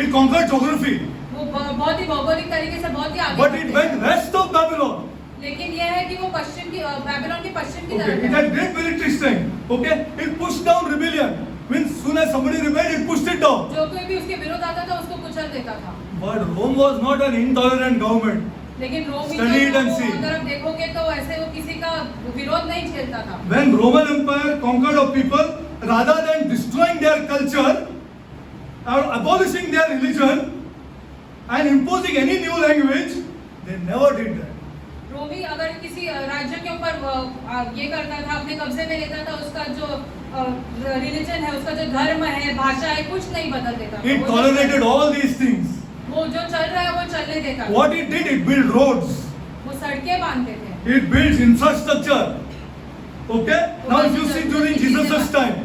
A: it conquered geography,
B: वो बहुत ही भौगोलिक तरीके से बहुत ही आगे
A: but
B: थे।
A: it went west of Babylon.
B: लेकिन यह है कि वो पश्चिम की बेबीलोन के पश्चिम की
A: Okay, it
B: तरफ है।
A: had great military strength. Okay, it pushed down rebellion. Means soon as somebody rebelled, it pushed it down.
B: जो कोई भी उसके विरोध आता था उसको कुचल देता था।
A: But Rome was not an intolerant government.
B: लेकिन रोमी
A: Study it and
B: जो
A: see.
B: अगर आप देखोगे तो ऐसे वो किसी का विरोध नहीं झेलता था।
A: When Roman Empire conquered a people, rather than destroying their culture or abolishing their religion and imposing any new language, they never did that.
B: रोमी अगर किसी राज्य के ऊपर ये करता था अपने कब्जे में लेता था उसका जो रिलीजन है उसका जो धर्म है भाषा है कुछ नहीं बदल देता था।
A: It tolerated all these things.
B: वो जो चल रहा है वो चलने देता था।
A: What it did, it built roads.
B: वो सड़कें बांधते थे।
A: It builds infrastructure. Okay? Now if you see during Jesus' time,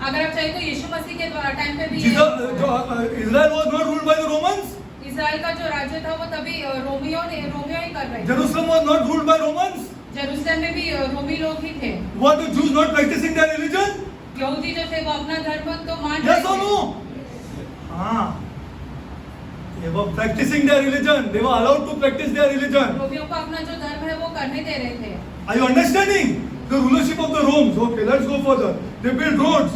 B: अगर आप चाहे तो यीशु मसीह के टाइम पे भी
A: Israel was not ruled by the Romans.
B: Israel का जो राज्य था वो तभी रोमियो ही कर रहे थे।
A: Jerusalem was not ruled by Romans.
B: Jerusalem में भी रोमी लोग ही थे।
A: Were the Jews not practicing their religion?
B: यहूदी जो थे वो अपना धर्म तो मान
A: Yes
B: रहे
A: or
B: थे।
A: no? Ah. They were practicing their religion. They were allowed to practice their religion.
B: रोमियों को अपना जो धर्म है वो करने दे रहे थे।
A: Are you understanding? The rulership of the Romans. Okay, let's go further. They built roads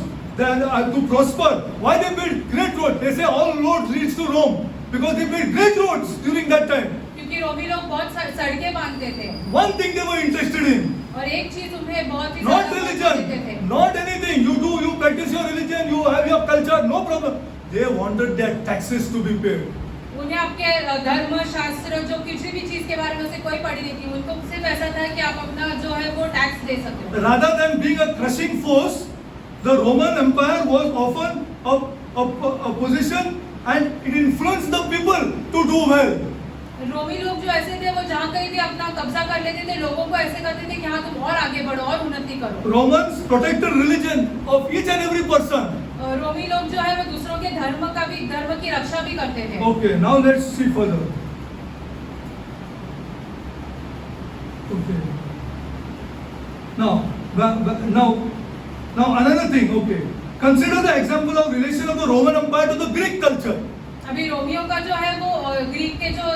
A: to prosper. Why they built great roads? They say all roads leads to Rome because they built great roads during that time.
B: क्योंकि रोमी लोग बहुत सड़कें बांधते थे
A: One thing they were interested in,
B: और एक चीज उन्हें बहुत ही
A: not
B: ज्यादा महत्व देते थे।
A: religion, not anything. You practice your religion, you have your culture, no problem. They wanted their taxes to be paid.
B: उन्हें आपके धर्म शास्त्र जो किसी भी चीज के बारे में उसे कोई पड़ी नहीं थी उनको सिर्फ ऐसा था कि आप अपना जो है वो टैक्स दे सके।
A: Rather than being a crushing force, the Roman Empire was often a position and it influenced the people to do well.
B: रोमी लोग जो ऐसे थे वो जहाँ कहीं भी अपना कब्जा कर लेते थे लोगों को ऐसे करते थे कि हाँ तुम और आगे बढ़ो और उन्नति करो।
A: Romans protected religion of each and every person.
B: रोमी लोग जो है वो दूसरों के धर्म की रक्षा भी करते थे।
A: Okay, now let's see further. Okay. Now another thing. Okay, consider the example of relation of the Roman Empire to the Greek culture.
B: अभी रोमियो का जो है वो ग्रीक के जो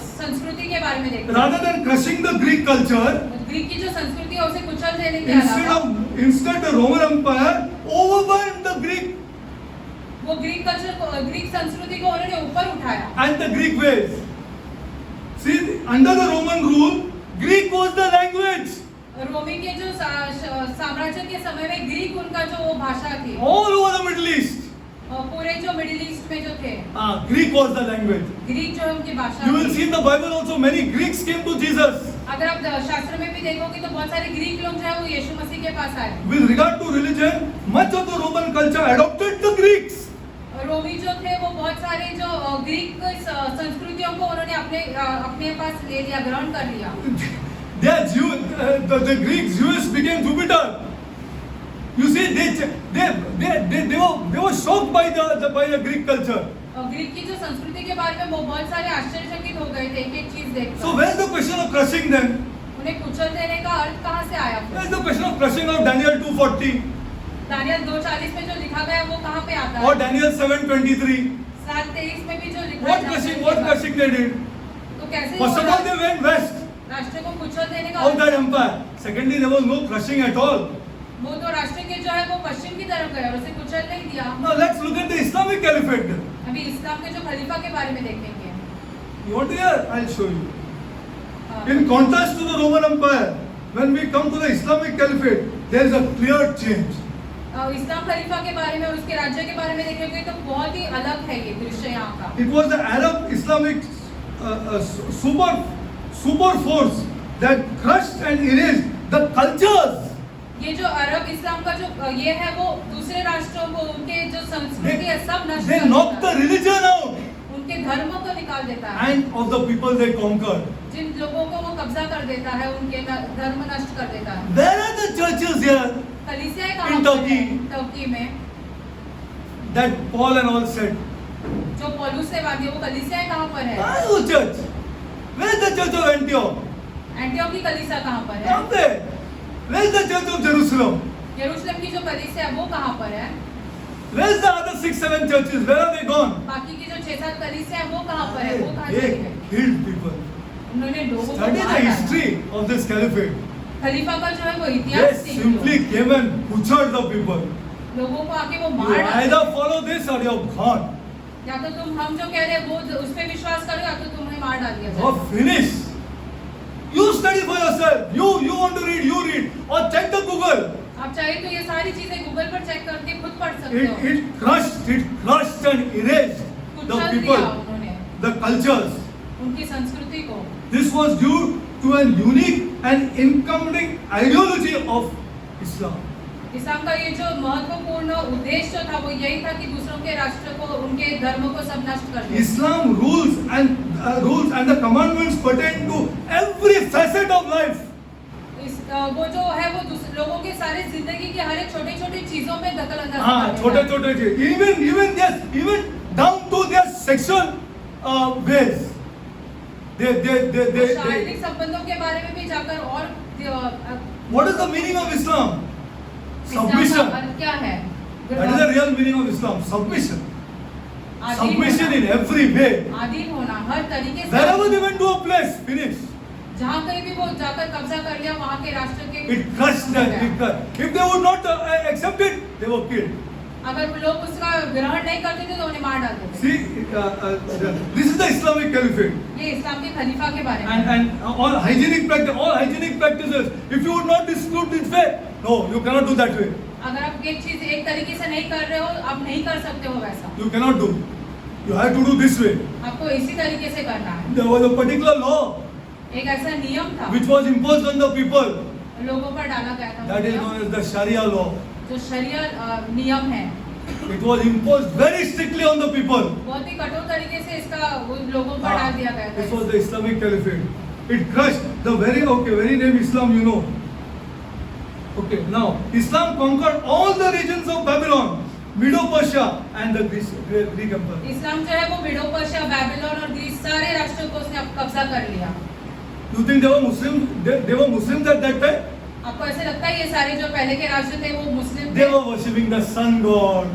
B: संस्कृति के बारे में देखते
A: Rather than crushing the Greek culture,
B: Greek की जो संस्कृति है उसे कुचल देने के अलावा
A: instead the Roman Empire overwhelmed the Greek
B: वो ग्रीक संस्कृति को उन्होंने ऊपर उठाया।
A: and the Greek ways. See, under the Roman rule, Greek was the language.
B: रोमी के जो साम्राज्य के समय में ग्रीक उनका जो वो भाषा थी
A: All over the Middle East,
B: पूरे जो मिडिल ईस्ट में जो थे
A: Greek was the language.
B: Greek जो है उनकी भाषा
A: You will
B: थी।
A: see in the Bible also many Greeks came to Jesus.
B: अगर आप शास्त्र में भी देखोगे तो बहुत सारे ग्रीक लोग जो है वो यीशु मसीह के पास आए।
A: With regard to religion, much of the Roman culture adopted the Greeks.
B: रोमी जो थे वो बहुत सारे जो ग्रीक संस्कृतियों को उन्होंने अपने पास ले लिया ग्रहण कर लिया।
A: The Greek Jews became Jupiter. You see, they were shocked by the Greek culture.
B: Greek की जो संस्कृति के बारे में वो बहुत सारे आश्चर्यचकित हो गए थे एक चीज देखकर।
A: So where is the question of crushing them?
B: उन्हें कुचल देने का अर्थ कहाँ से आया?
A: Where is the question of crushing of Daniel 2:40?
B: Daniel 2:40 में जो लिखा गया है वो कहाँ पे आता
A: Or
B: है?
A: Daniel 7:23.
B: 7:23 में भी जो लिखा
A: What
B: है
A: cursing they did?
B: तो कैसे
A: First of
B: होगा?
A: all, they went west
B: राष्ट्र को कुचल देने का
A: of that empire. Secondly, there was no crushing at all.
B: वो तो राष्ट्र के जो है वो पश्चिम की तरफ गए और उसे कुचल नहीं दिया।
A: Now let's look at the Islamic Caliphate.
B: अभी इस्लाम के जो खलीफा के बारे में देखेंगे।
A: You want to hear? I'll show you.
B: हाँ,
A: In contrast to the Roman Empire, when we come to the Islamic Caliphate, there is a clear change.
B: इस्लाम खलीफा के बारे में और उसके राज्य के बारे में देखेंगे तो बहुत ही अलग है ये दृश्य यहाँ का।
A: It was the Arab Islamic super force that crushed and erased the cultures.
B: ये जो अरब इस्लाम का जो ये है वो दूसरे राष्ट्रों को उनके जो संस्कृति है सब नष्ट
A: They
B: कर
A: knocked
B: देता
A: the
B: है।
A: religion out
B: उनके धर्मों को निकाल देता है।
A: and of the people they conquered.
B: जिन लोगों को वो कब्जा कर देता है उनके धर्म नष्ट कर देता है।
A: Where are the churches here
B: कलीसियाएं
A: In
B: कहाँ पर
A: Turkey.
B: है? टर्की में
A: that Paul and all said?
B: जो पौलुस ने बात की वो कलीसियाएं कहाँ पर है?
A: Where is the church? Where is the church of Antioch?
B: Antioch की कलीसिया कहाँ पर है?
A: कहाँ पे? Where is the church of Jerusalem?
B: यरूशलेम की जो कलीसिया है वो कहाँ पर है?
A: Where is the other 6-7 churches? Where are they गone?
B: बाकी की जो 6-7 कलीसिया है वो कहाँ पर है? वो कहाँ
A: They
B: चली गई?
A: killed people.
B: उन्होंने लोगों को
A: Study the
B: मार डाला।
A: history of this caliphate.
B: खलीफा का जो है वो
A: They
B: इतिहास सीख लो।
A: simply came and butchered the people.
B: लोगों को आके वो
A: You
B: मार डाला।
A: either follow this or you're gone.
B: या तो तुम हम जो कह रहे हैं वो उस पे विश्वास करो या तो तुम्हें मार डाल दिया
A: Or
B: जाए।
A: finish. You study for yourself. You want to read, you read. Or check the Google.
B: आप चाहे तो ये सारी चीजें गूगल पर चेक करके खुद पढ़ सकते हो।
A: It crushed and erased the
B: कुचल
A: people,
B: दिया उन्होंने
A: the cultures.
B: उनकी संस्कृति को।
A: This was due to an unique and encompassing ideology of Islam.
B: इस्लाम का ये जो महत्वपूर्ण उद्देश्य जो था वो यही था कि दूसरों के राष्ट्र को उनके धर्मों को सब नष्ट कर दे।
A: Islam rules and the commandments pertain to every facet of life.
B: वो जो है वो लोगों के सारे जिंदगी के हर एक छोटी छोटी चीजों में दखल अंदाजी
A: हाँ,
B: करते
A: छोटे
B: हैं।
A: छोटे चीज, even down to their sexual ways.
B: वो
A: They
B: शारीरिक संबंधों के बारे में भी जाकर और
A: What is the meaning of Islam?
B: इस्लाम का
A: Submission.
B: अर्थ क्या है?
A: That is the real meaning of Islam. Submission.
B: आधीन
A: Submission in
B: होना,
A: every way.
B: आधीन होना हर तरीके से।
A: Wherever they went to a place, finish.
B: जहाँ कहीं भी वो जाकर कब्जा कर लिया वहाँ के राष्ट्र के
A: It crushed them. If they would not accept it, they were killed.
B: अगर वो लोग उसका ग्रहण नहीं करते थे तो उन्हें मार डालते थे।
A: See, this is the Islamic Caliphate.
B: ये इस्लाम के खलीफा के बारे में।
A: And all hygienic practices. If you would not dispute this way, no, you cannot do that way.
B: अगर आप एक चीज एक तरीके से नहीं कर रहे हो आप नहीं कर सकते हो वैसा।
A: You cannot do. You have to do this way.
B: आपको इसी तरीके से करना है।
A: There was a particular law
B: एक ऐसा नियम था
A: which was imposed on the people.
B: लोगों पर डाला गया था।
A: That is
B: वो
A: known as the Sharia law.
B: जो शरिया नियम है
A: It was imposed very strictly on the people.
B: बहुत ही कठोर तरीके से इसका वो लोगों पर डाल दिया गया
A: This was
B: था।
A: the Islamic Caliphate. It crushed the very name Islam, you know. Okay, now Islam conquered all the regions of Babylon, Medo-Persia, and the Greek Empire.
B: इस्लाम जो है वो मिडो पर्शिया बेबीलोन और ग्रीस सारे राष्ट्रों को उसने कब्जा कर लिया।
A: You think they were Muslims? They were Muslims at that time?
B: आपको ऐसे लगता है ये सारे जो पहले के राष्ट्र थे वो मुस्लिम
A: They
B: थे?
A: were worshipping the sun god.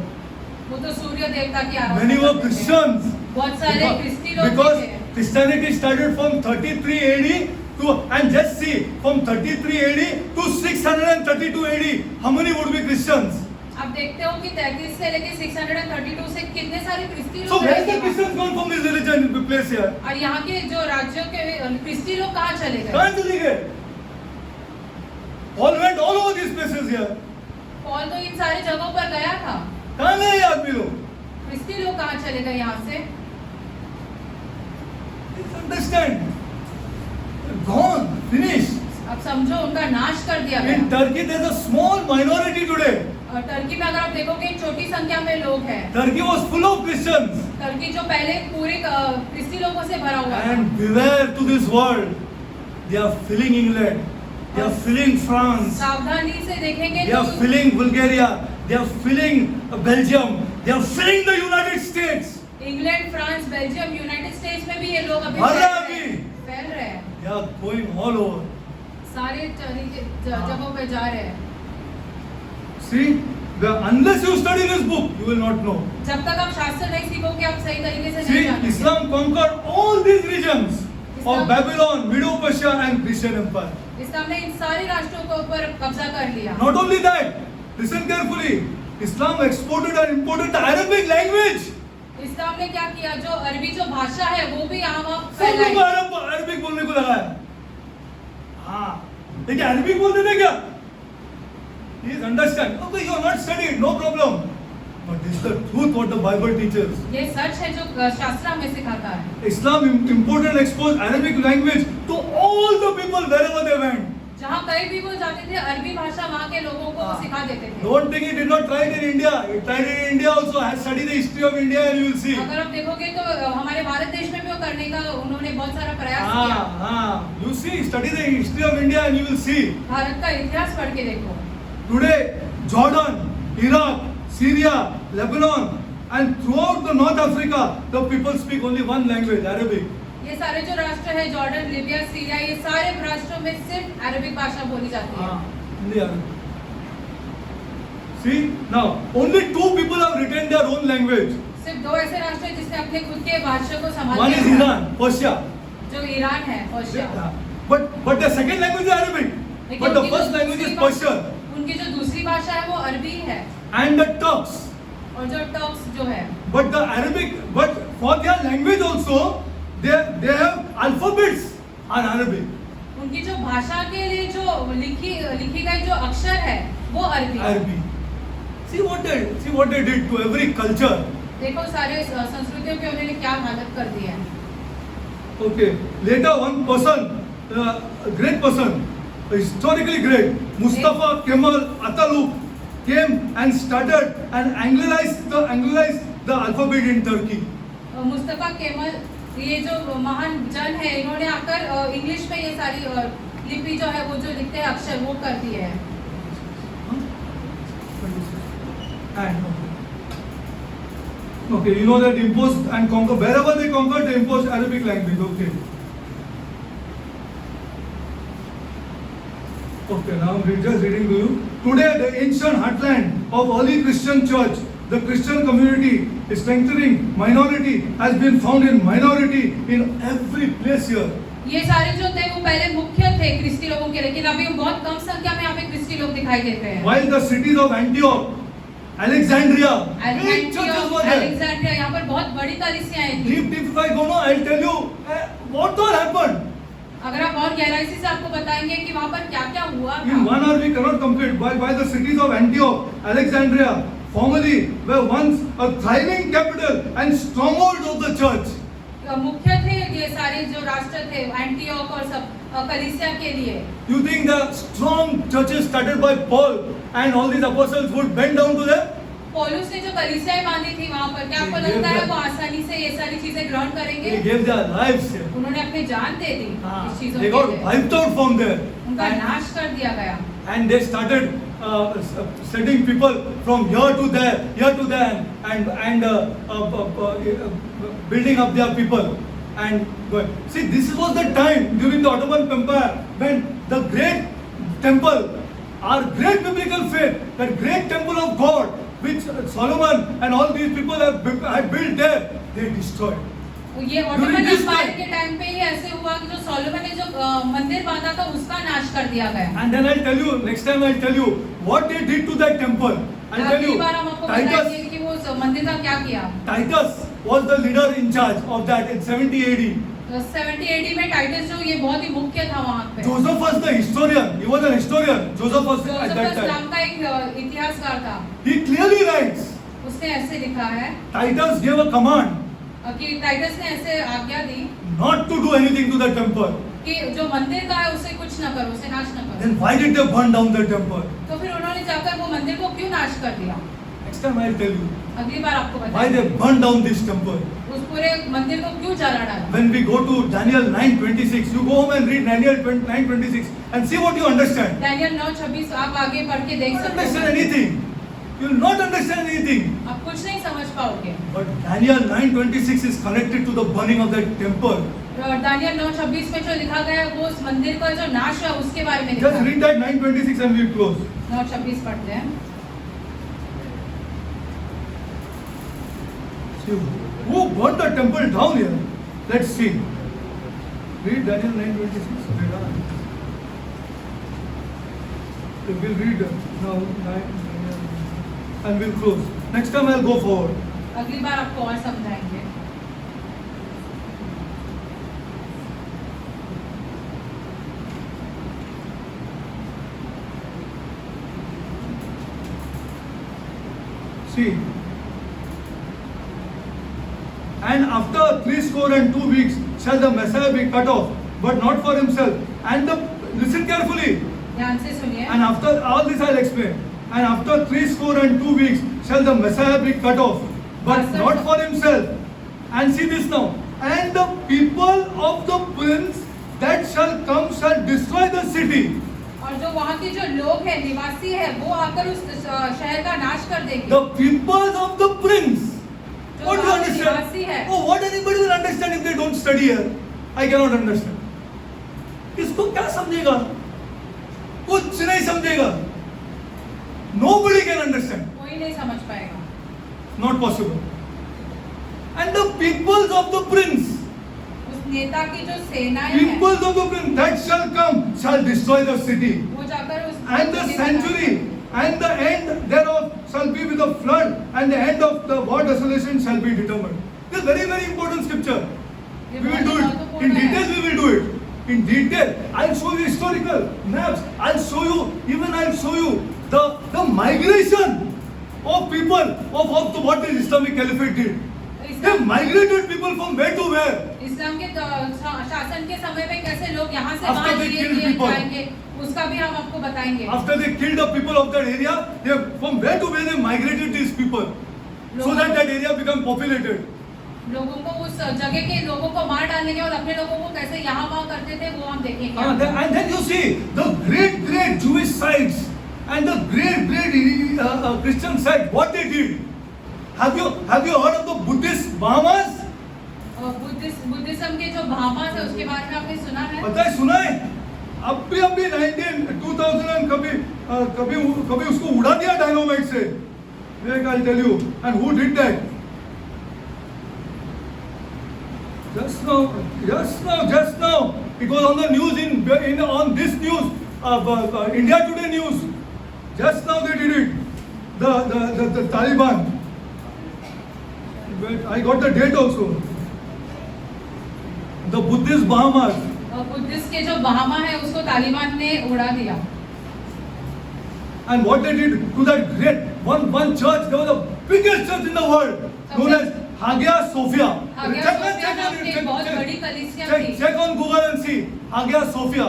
B: वो तो सूर्य देवता की आराधना
A: Many were
B: करते थे।
A: Christians.
B: बहुत सारे क्रिस्ती लोग
A: Because
B: थे।
A: Christianity started from 33 AD and just see, from 33 AD to 632 AD, how many would be Christians?
B: आप देखते हो कि 33 से लेके 632 से कितने सारे क्रिस्ती
A: So
B: लोग
A: where is the
B: रहे थे
A: Christians gone from this religion place here?
B: और यहाँ के जो राज्यों के क्रिस्ती लोग कहाँ चले गए?
A: कहाँ चले गए? Paul went all over these places here.
B: Paul तो इन सारी जगहों पर गया था।
A: कहाँ गए ये आदमी लोग?
B: क्रिस्ती लोग कहाँ चले गए यहाँ से?
A: Please understand. Gone, finished.
B: अब समझो उनका नाश कर दिया गया।
A: In Turkey there is a small minority today.
B: और टर्की में अगर आप देखोगे एक छोटी संख्या में लोग हैं।
A: Turkey was full of Christians.
B: Turkey जो पहले पूरे क्रिस्ती लोगों से भरा हुआ था।
A: And beware to this world. They are filling England. They are filling France.
B: सावधानी से देखेंगे
A: They are
B: तो
A: filling Bulgaria. They are filling Belgium. They are filling the United States.
B: England, France, Belgium, United states में भी ये लोग अभी
A: भर रहा है
B: फैल रहे हैं।
A: They are going all over.
B: सारे जगहों पे जा रहे हैं।
A: See, Unless you study this book, you will not know.
B: जब तक आप शास्त्र नहीं सीखोगे आप सही तरीके से नहीं
A: See,
B: जानेंगे।
A: Islam conquered all these regions of
B: Islam-
A: Babylon, Medo-Persia and Christian Empire.
B: इस्लाम ने इन सारे राष्ट्रों के ऊपर कब्जा कर लिया।
A: Not only that, listen carefully. Islam exported and imported the Arabic language.
B: इस्लाम ने क्या किया, जो अरबी जो भाषा है वो भी यहाँ वहाँ
A: सब लोग
B: फैलाई।
A: अरबिक बोलने को लगा है। हाँ, लेकिन अरबिक बोलते थे क्या? Please understand. Okay, you are not studied, no problem. But this is the truth what the Bible teaches.
B: ये सच है जो शास्त्र हमें सिखाता है।
A: Islam imported and exposed Arabic language to all the people wherever they went.
B: जहाँ कहीं भी वो जाते थे अरबी भाषा वहाँ के लोगों को वो सिखा देते थे।
A: Don't think he did not try it in India. He tried it in India also. Has studied the history of India and you will see.
B: अगर आप देखोगे तो हमारे भारत देश में भी वो करने का उन्होंने बहुत सारा प्रयास किया।
A: You see, study the history of India and you will see.
B: Bharat का इतिहास पढ़ के देखो।
A: Today, Jordan, Iraq, Syria, Lebanon, and throughout the North Africa, the people speak only one language, Arabic.
B: ये सारे जो राष्ट्र है जॉर्डन, लीबिया, सीरिया, ये सारे राष्ट्रों में सिर्फ अरबिक भाषा बोली जाती है।
A: Only Arabic. See, now only two people have retained their own language.
B: सिर्फ दो ऐसे राष्ट्र हैं जिसने अपने खुद के भाषा को संभाल
A: One is
B: लिया है।
A: Iran, Persia.
B: जो ईरान है, Persia.
A: But the second language is Arabic.
B: लेकिन
A: But the
B: उनकी जो
A: first language
B: दूसरी
A: is
B: भाषा-
A: Persian.
B: उनकी जो दूसरी भाषा है वो अरबी है।
A: And the Turks.
B: और जो टर्क्स जो है,
A: But the Arabic, but for their language also, they have alphabets on Arabic.
B: उनकी जो भाषा के लिए जो लिखी गई जो अक्षर है वो अरबी है।
A: Arabic. See what they did to every culture.
B: देखो सारे संस्कृतियों के उन्होंने क्या हालत कर दी है।
A: Okay. Later one person, a great person, historically great, Mustafa Kemal Atatürk came and started and anglicized the alphabet in Turkey.
B: Mustafa camel ये जो महान जन है इन्होंने आकर इंग्लिश में ये सारी लिपि जो है वो जो लिखते हैं अक्षर वो कर दिए हैं।
A: Okay, you know that imposed and conquered, wherever they conquered, they imposed Arabic language. Okay. Okay, now I'm just reading to you. Today, the ancient heartland of early Christian church, the Christian community is strengthening minority, has been found in minority in every place here.
B: ये सारे जो थे वो पहले मुख्य थे क्रिस्ती लोगों के, लेकिन अभी बहुत कम संख्या में यहाँ पे क्रिस्ती लोग दिखाई देते हैं।
A: While the cities of Antioch, Alexandria, big churches were there.
B: Alexandria यहाँ पर बहुत बड़ी कलीसियाएं थी।
A: Deep if I go, no, I'll tell you what all happened.
B: अगर आप और गहराई से आपको बताएंगे कि वहाँ पर क्या क्या हुआ
A: In
B: था।
A: 1 hour we cannot complete. While the cities of Antioch, Alexandria, formerly were once a thriving capital and stronghold of the church.
B: मुख्य थे ये सारे जो राष्ट्र थे एंटियोक और सब कलीसिया के लिए।
A: You think the strong churches started by Paul and all these apostles would bend down to them?
B: पौलुस ने जो कलीसियाएं बांधी थी वहाँ पर, क्या आपको लगता है वो आसानी से ये सारी चीजें ग्रहण
A: They
B: करेंगे?
A: gave their lives here.
B: उन्होंने अपनी जान दे दी इस चीजों
A: They
B: के
A: got
B: लिए।
A: wiped out from there.
B: उनका नाश कर दिया गया।
A: And they started sending people from here to there, and building up their people. And see, this was the time during the Ottoman Empire when the great temple, our great biblical faith, that great temple of God, which Solomon and all these people had built there, they destroyed.
B: ये Ottoman empire के time पे ही ऐसे हुआ कि जो Solomon ने जो मंदिर बांधा था उसका नाश कर दिया गया।
A: And then I'll tell you, next time I'll tell you what they did to that temple. I'll tell
B: अगली
A: you,
B: बार हम आपको बताएंगे कि वो मंदिर का क्या किया।
A: Titus was the leader in charge of that in 70 AD.
B: 70 AD में टाइटस जो ये बहुत ही मुख्य था वहाँ पे।
A: Joseph was the historian. He was an historian. Joseph was at that
B: Josephus नाम
A: time.
B: का एक इतिहासकार था।
A: He clearly writes,
B: उसने ऐसे लिखा है
A: Titus gave a command
B: कि टाइटस ने ऐसे आज्ञा दी
A: not to do anything to the temple.
B: कि जो मंदिर का है उसे कुछ न करो, उसे नाश न करो।
A: Then why did they burn down the temple?
B: तो फिर उन्होंने जाकर वो मंदिर को क्यों नाश कर दिया?
A: Next time I'll tell you
B: अगली बार आपको
A: why
B: बताएंगे
A: they burned down this temple.
B: उस पूरे मंदिर को क्यों जला डाला।
A: When we go to Daniel 9:26, you go home and read Daniel 9:26 and see what you understand.
B: Daniel 9:26 आप आगे पढ़ के देख
A: You
B: सकते
A: don't understand
B: हो।
A: anything. You will not understand anything.
B: आप कुछ नहीं समझ पाओगे।
A: But Daniel 9:26 is connected to the burning of that temple.
B: Daniel 9:26 में जो लिखा गया है वो उस मंदिर का जो नाश है उसके बारे में लिखा
A: Just
B: है।
A: read that 9:26 and we'll close.
B: 9:26 पढ़ते हैं।
A: See, who burnt the temple down here? Let's see. Read Daniel 9:26. We'll read now 9 and we'll close. Next time I'll go forward.
B: अगली बार आपको और समझाएंगे.
A: See, and after 62 weeks shall the Messiah be cut off, but not for himself. And listen carefully.
B: ध्यान से सुनिए.
A: And after all this I'll explain. And after 62 weeks shall the Messiah be cut off, but not for himself. And see this now. And the people of the prince that shall come shall destroy the city.
B: और जो वहाँ के जो लोग हैं, निवासी है, वो आकर उस शहर का नाश कर देंगे.
A: The people of the prince.
B: जो
A: What do you
B: वहाँ के निवासी
A: understand?
B: है.
A: Oh, what anybody will understand if they don't study here? I cannot understand. इसको क्या समझेगा? कुछ नहीं समझेगा. Nobody can understand.
B: कोई नहीं समझ पाएगा.
A: Not possible. And the peoples of the prince,
B: उस नेता की जो सेनाएं हैं,
A: peoples of the prince that shall come shall destroy the city.
B: वो जाकर उस
A: And the century and the end thereof shall be with a flood, and the end of the war desolation shall be determined. This is very, very important scripture.
B: ये
A: We will
B: बहुत
A: do it.
B: महत्वपूर्ण
A: In
B: है.
A: details we will do it. In detail. I'll show you historical maps. I'll show you the migration of people of what the Islamic Caliphate did. They migrated people from where to where?
B: इस्लाम के शासन के समय में कैसे लोग यहाँ से
A: After
B: वहाँ
A: they
B: लिए
A: killed
B: लिए
A: people.
B: जाएंगे, उसका भी हम आपको बताएंगे.
A: After they killed the people of that area, from where to where they migrated these people, so that area become populated.
B: लोगों को उस जगह के लोगों को मार डालने के और अपने लोगों को कैसे यहाँ वहाँ करते थे, वो हम देखेंगे.
A: And then you see the great Jewish sites and the great Christian site, what they did. Have you heard of the Buddhist Bahamas?
B: और बुद्धिज्म के जो भामास है उसके बारे में आपने सुना है?
A: पता है, सुना है? अभी 2000 कभी उसको उड़ा दिया डायनामाइट से. I'll tell you. And who did that? Just now, it was on the news on this news, India Today news. Just now they did it. The Taliban. But I got the date also. The Buddhist Bahamas.
B: और Buddhist के जो Bahama है उसको तालिबान ने उड़ा दिया.
A: And what they did to that great one church, there was the biggest church in the world, known as Hagia Sophia.
B: बहुत बड़ी कलीसिया थी.
A: Check on Google and see Hagia Sophia,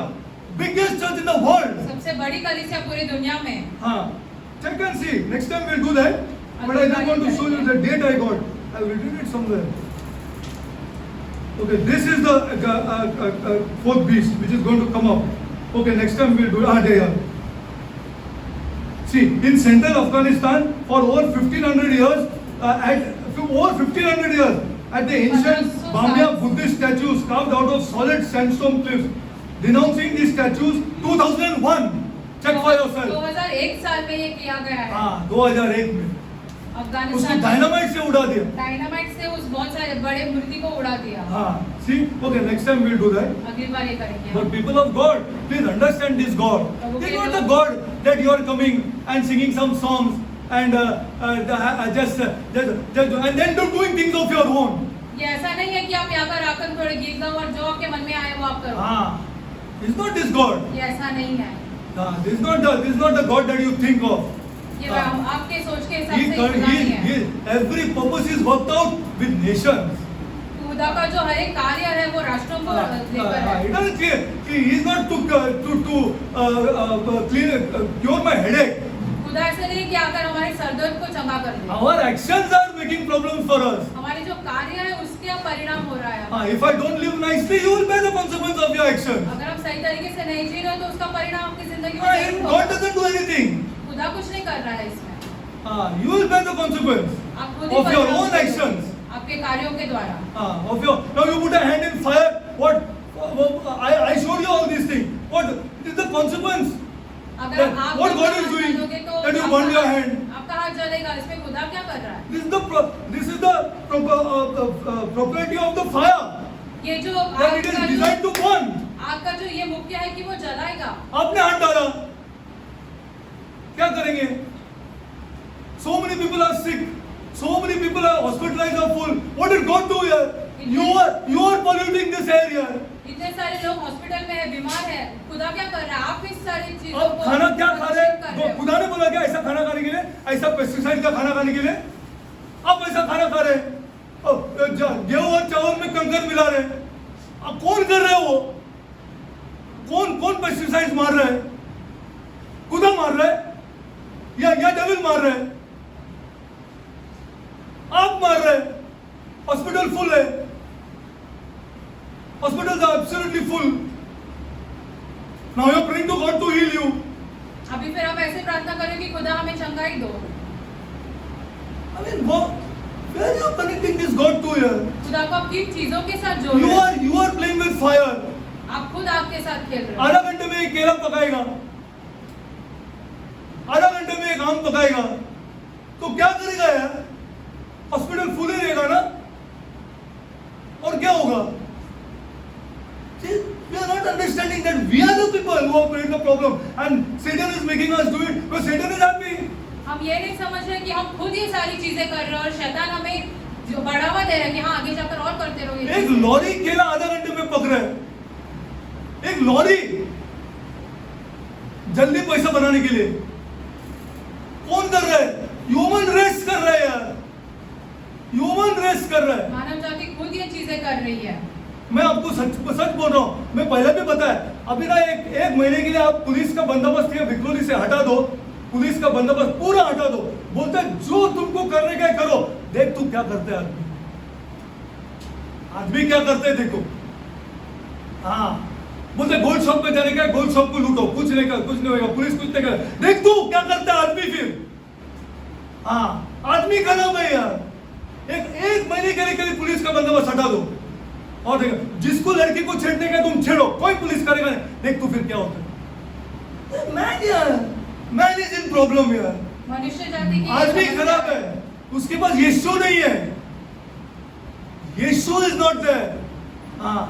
A: biggest church in the world.
B: सबसे बड़ी कलीसिया पूरी दुनिया में.
A: हाँ, check and see. Next time we'll do that. But I just want to show you the date I got. I will written it somewhere. Okay, this is the fourth beast which is going to come up. Okay, next time we'll do it. There. See, in central Afghanistan for over 1500 years, at the ancient Bamia Buddhist statues carved out of solid sandstone cliffs, denouncing these statues 2001. Check for yourself.
B: 2001 साल में ये किया गया है.
A: हाँ, 2001 में. उसको
B: Afghanistan
A: dynamite से उड़ा दिया.
B: डायनामाइट से उस बहुत सारे बड़े मूर्ति को उड़ा दिया.
A: हाँ, see, okay, next time we'll do that.
B: अगली बार ये करेंगे.
A: But people of God, please understand this God. It's not the God that you are coming and singing some songs and just and then doing things of your own.
B: ये ऐसा नहीं है कि आप यहाँ पर आकर थोड़े गीत गाओ और जो आपके मन में आए वो आप करो.
A: हाँ, it's not this God.
B: ये ऐसा नहीं है.
A: This is not the God that you think of.
B: ये आपके सोच के हिसाब से खुदा नहीं है.
A: Every purpose is worked out with nations.
B: खुदा का जो हर एक कार्य है वो राष्ट्रों को लेकर है.
A: It doesn't say he is not to cure my headache.
B: खुदा ऐसे नहीं कि आकर हमारे सरदर्द को चंगा कर दे.
A: Our actions are making problems for us.
B: हमारे जो कार्य है उसके परिणाम हो रहा है.
A: If I don't live nicely, you will bear the consequence of your actions.
B: अगर आप सही तरीके से नहीं जी रहे हो तो उसका परिणाम आपकी जिंदगी में जरूर होगा.
A: God doesn't do anything.
B: खुदा कुछ नहीं कर रहा है इसमें.
A: You will bear the consequence
B: आप खुद ही
A: of your
B: परिणाम
A: own
B: भोगोगे.
A: actions.
B: आपके कार्यों के द्वारा.
A: Now you put a hand in fire. What? I showed you all these things. What is the consequence?
B: अगर आप
A: What God is doing?
B: तो
A: That you burn your hand.
B: आपका हाथ हाथ जलेगा, इसमें खुदा क्या कर रहा है?
A: This is the property of the fire.
B: ये जो
A: That
B: आग
A: it is
B: का
A: designed to burn.
B: जो ये मुख्य है कि वो जलाएगा।
A: आपने हाथ डाला, क्या करेंगे? So many people are sick. So many people are hospitalized or full. What did God do here? You are polluting this air here.
B: इतने सारे लोग हॉस्पिटल में है, बीमार है, खुदा क्या कर रहा है? आप इस सारी चीजों
A: अब
B: को
A: खाना क्या खा रहे
B: प्रदूषित कर
A: हैं? खुदा ने बोला क्या ऐसा खाना खाने के लिए, ऐसा पेस्टिसाइड का खाना खाने के लिए? आप ऐसा खाना खा रहे हैं, गेहूं और चावल में कंकर मिला रहे हैं। अब कौन कर रहे हो? कौन पेस्टिसाइड मार रहा है? खुदा मार रहा है या डेविल मार रहा है? आप मार रहे हैं। हॉस्पिटल फुल है, hospitals are absolutely full. Now you are praying to God to heal you.
B: अभी फिर आप ऐसे प्रार्थना करें कि खुदा हमें चंगाई दो।
A: I mean, where are you connecting this God to here?
B: खुदा को आप किन चीजों के साथ जोड़ रहे हैं?
A: You are playing with fire.
B: आप खुद आग के साथ खेल रहे हैं।
A: आधा घंटे में एक केला पकाएगा, आधा घंटे में एक आम पकाएगा, तो क्या करेगा यार? हॉस्पिटल फुल ही रहेगा ना? और क्या होगा? See, we are not understanding that we are the people who are creating the problem, and Satan is making us do it because Satan is happy.
B: हम ये नहीं समझ रहे कि हम खुद ये सारी चीजें कर रहे हैं और शैतान हमें जो बढ़ावा दे रहा है कि हाँ आगे जाकर और करते रहो ये
A: एक
B: चीजें।
A: लॉरी केला आधा घंटे में पक रहा है, एक लॉरी जल्दी पैसा बनाने के लिए। कौन कर रहा है? ह्यूमन रेस कर रहा है यार, ह्यूमन रेस कर रहा है।
B: मानव जाति खुद ये चीजें कर रही है।
A: मैं आपको सच बोल रहा हूँ, मैं पहले भी बताया। अभी ना एक महीने के लिए आप पुलिस का बंदोबस्त विक्रोली से हटा दो, पुलिस का बंदोबस्त पूरा हटा दो। बोलते हैं जो तुमको करने का करो। देख तू क्या करते हैं आदमी क्या करते हैं देखो। हाँ बोलते गोल्ड शॉप पे जाने का, गोल्ड शॉप को लूटो, कुछ नहीं कर, कुछ नहीं होगा, पुलिस कुछ नहीं करे। देख तू क्या करता है आदमी फिर। हाँ आदमी खराब है यार। एक महीने के लिए पुलिस का बंदोबस्त हटा दो और देखो जिसको लड़की को छेड़ने का तुम छेड़ो, कोई पुलिस करेगा नहीं। देख तू फिर क्या होता है। मैन इज इन प्रॉब्लम यार।
B: मनुष्य जाति की
A: आदमी खराब है, उसके पास यीशु नहीं है। Yeshu is not there. हाँ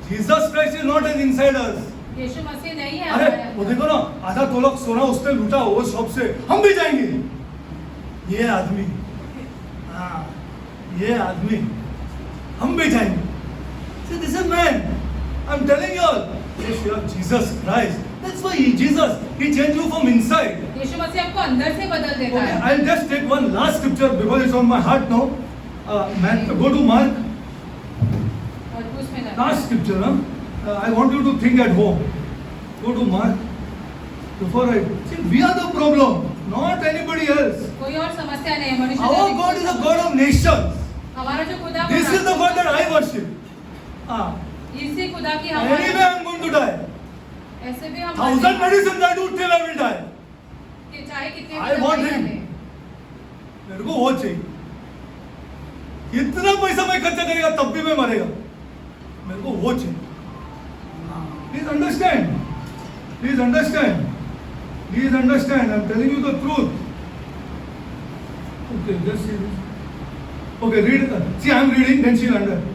A: Jesus Christ is not in inside us.
B: Yeshu Masih नहीं है।
A: अरे वो देखो ना, आधा तोला सोना उसने लूटा वो शॉप से, हम भी जाएंगे। ये आदमी, हाँ ये आदमी, हम भी जाएंगे। See, this is man. I'm telling you all. Yes, you are Jesus Christ. That's why Jesus, He changed you from inside.
B: यीशु मसीह आपको अंदर से बदल देता
A: Okay,
B: है।
A: I'll just take one last scripture because it's on my heart now. Go to Mark.
B: और उसमें जाता है।
A: Last scripture, huh? I want you to think at home. Go to Mark. Before I see, we are the problem, not anybody else.
B: कोई और समस्या नहीं है मनुष्य
A: Our
B: जाति की
A: God is a
B: समस्या।
A: God of nations.
B: हमारा जो खुदा
A: This is the God that I worship.
B: इसी खुदा की
A: Anyway, I'm going to die.
B: ऐसे भी हम
A: 1,000 medicines I do till I will die.
B: कि चाहे कितने
A: I
B: भी
A: want
B: दवाइयाँ
A: him.
B: लें।
A: मेरे को वो चाहिए। इतना पैसा मैं खर्चा करेगा तब भी मैं मरेगा। मेरे को वो चाहिए। Please understand. Please understand. Please understand. I'm telling you the truth. Okay, just see this. Okay, read. See, I'm reading. Then she'll understand.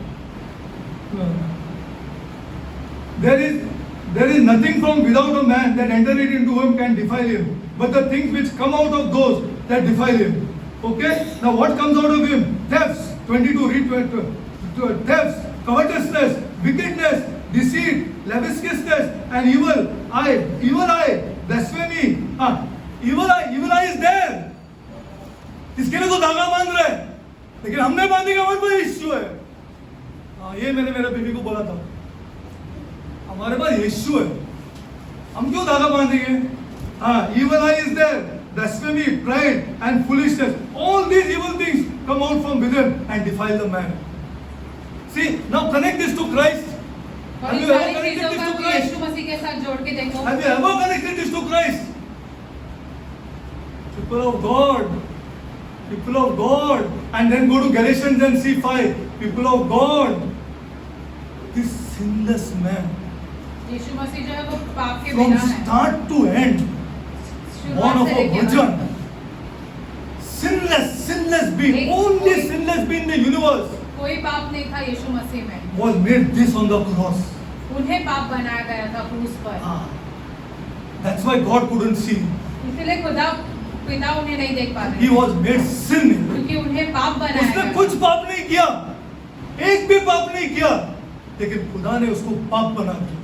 A: There is nothing from without a man that enter it into him can defile him, but the things which come out of those that defile him. Okay? Now what comes out of him? Thefts. 22. Read 22. Thefts, covetousness, wickedness, deceit, lasciviousness, and evil eye, blasphemy. Evil eye is there. इसके लिए तो धागा बांध रहा है, लेकिन हमने बांधेगा हमारे पास यीशु है। ये मैंने मेरे बीवी को बोला था, हमारे पास यीशु है, हम क्यों धागा बांधेंगे? Evil eye is there, blasphemy, pride, and foolishness. All these evil things come out from within and defile the man. See, now connect this to Christ.
B: और
A: Have
B: इन
A: you ever
B: सारी
A: connected
B: चीजों
A: this
B: का
A: to
B: भी
A: Christ?
B: यीशु मसीह के साथ जोड़ के देखो।
A: Have you ever connected this to Christ? People of God. People of God. And then go to Galatians and see 5. People of God. This sinless man.
B: यीशु मसीह जो है वो पाप के
A: From
B: बिना है।
A: start to end. Born
B: शुरुआत
A: of
B: से
A: a
B: लेके
A: virgin.
B: अंत तक।
A: sinless being, only sinless being in the universe
B: कोई पाप नहीं था यीशु मसीह में,
A: was made this on the cross.
B: उन्हें पाप बनाया गया था क्रूस पर।
A: Ah. That's why God couldn't see.
B: इसलिए खुदा पिता उन्हें नहीं देख पाते,
A: He was made sin.
B: क्योंकि उन्हें पाप बनाया
A: उसने
B: गया।
A: कुछ पाप नहीं किया, एक भी पाप नहीं किया, लेकिन खुदा ने उसको पाप बना दिया।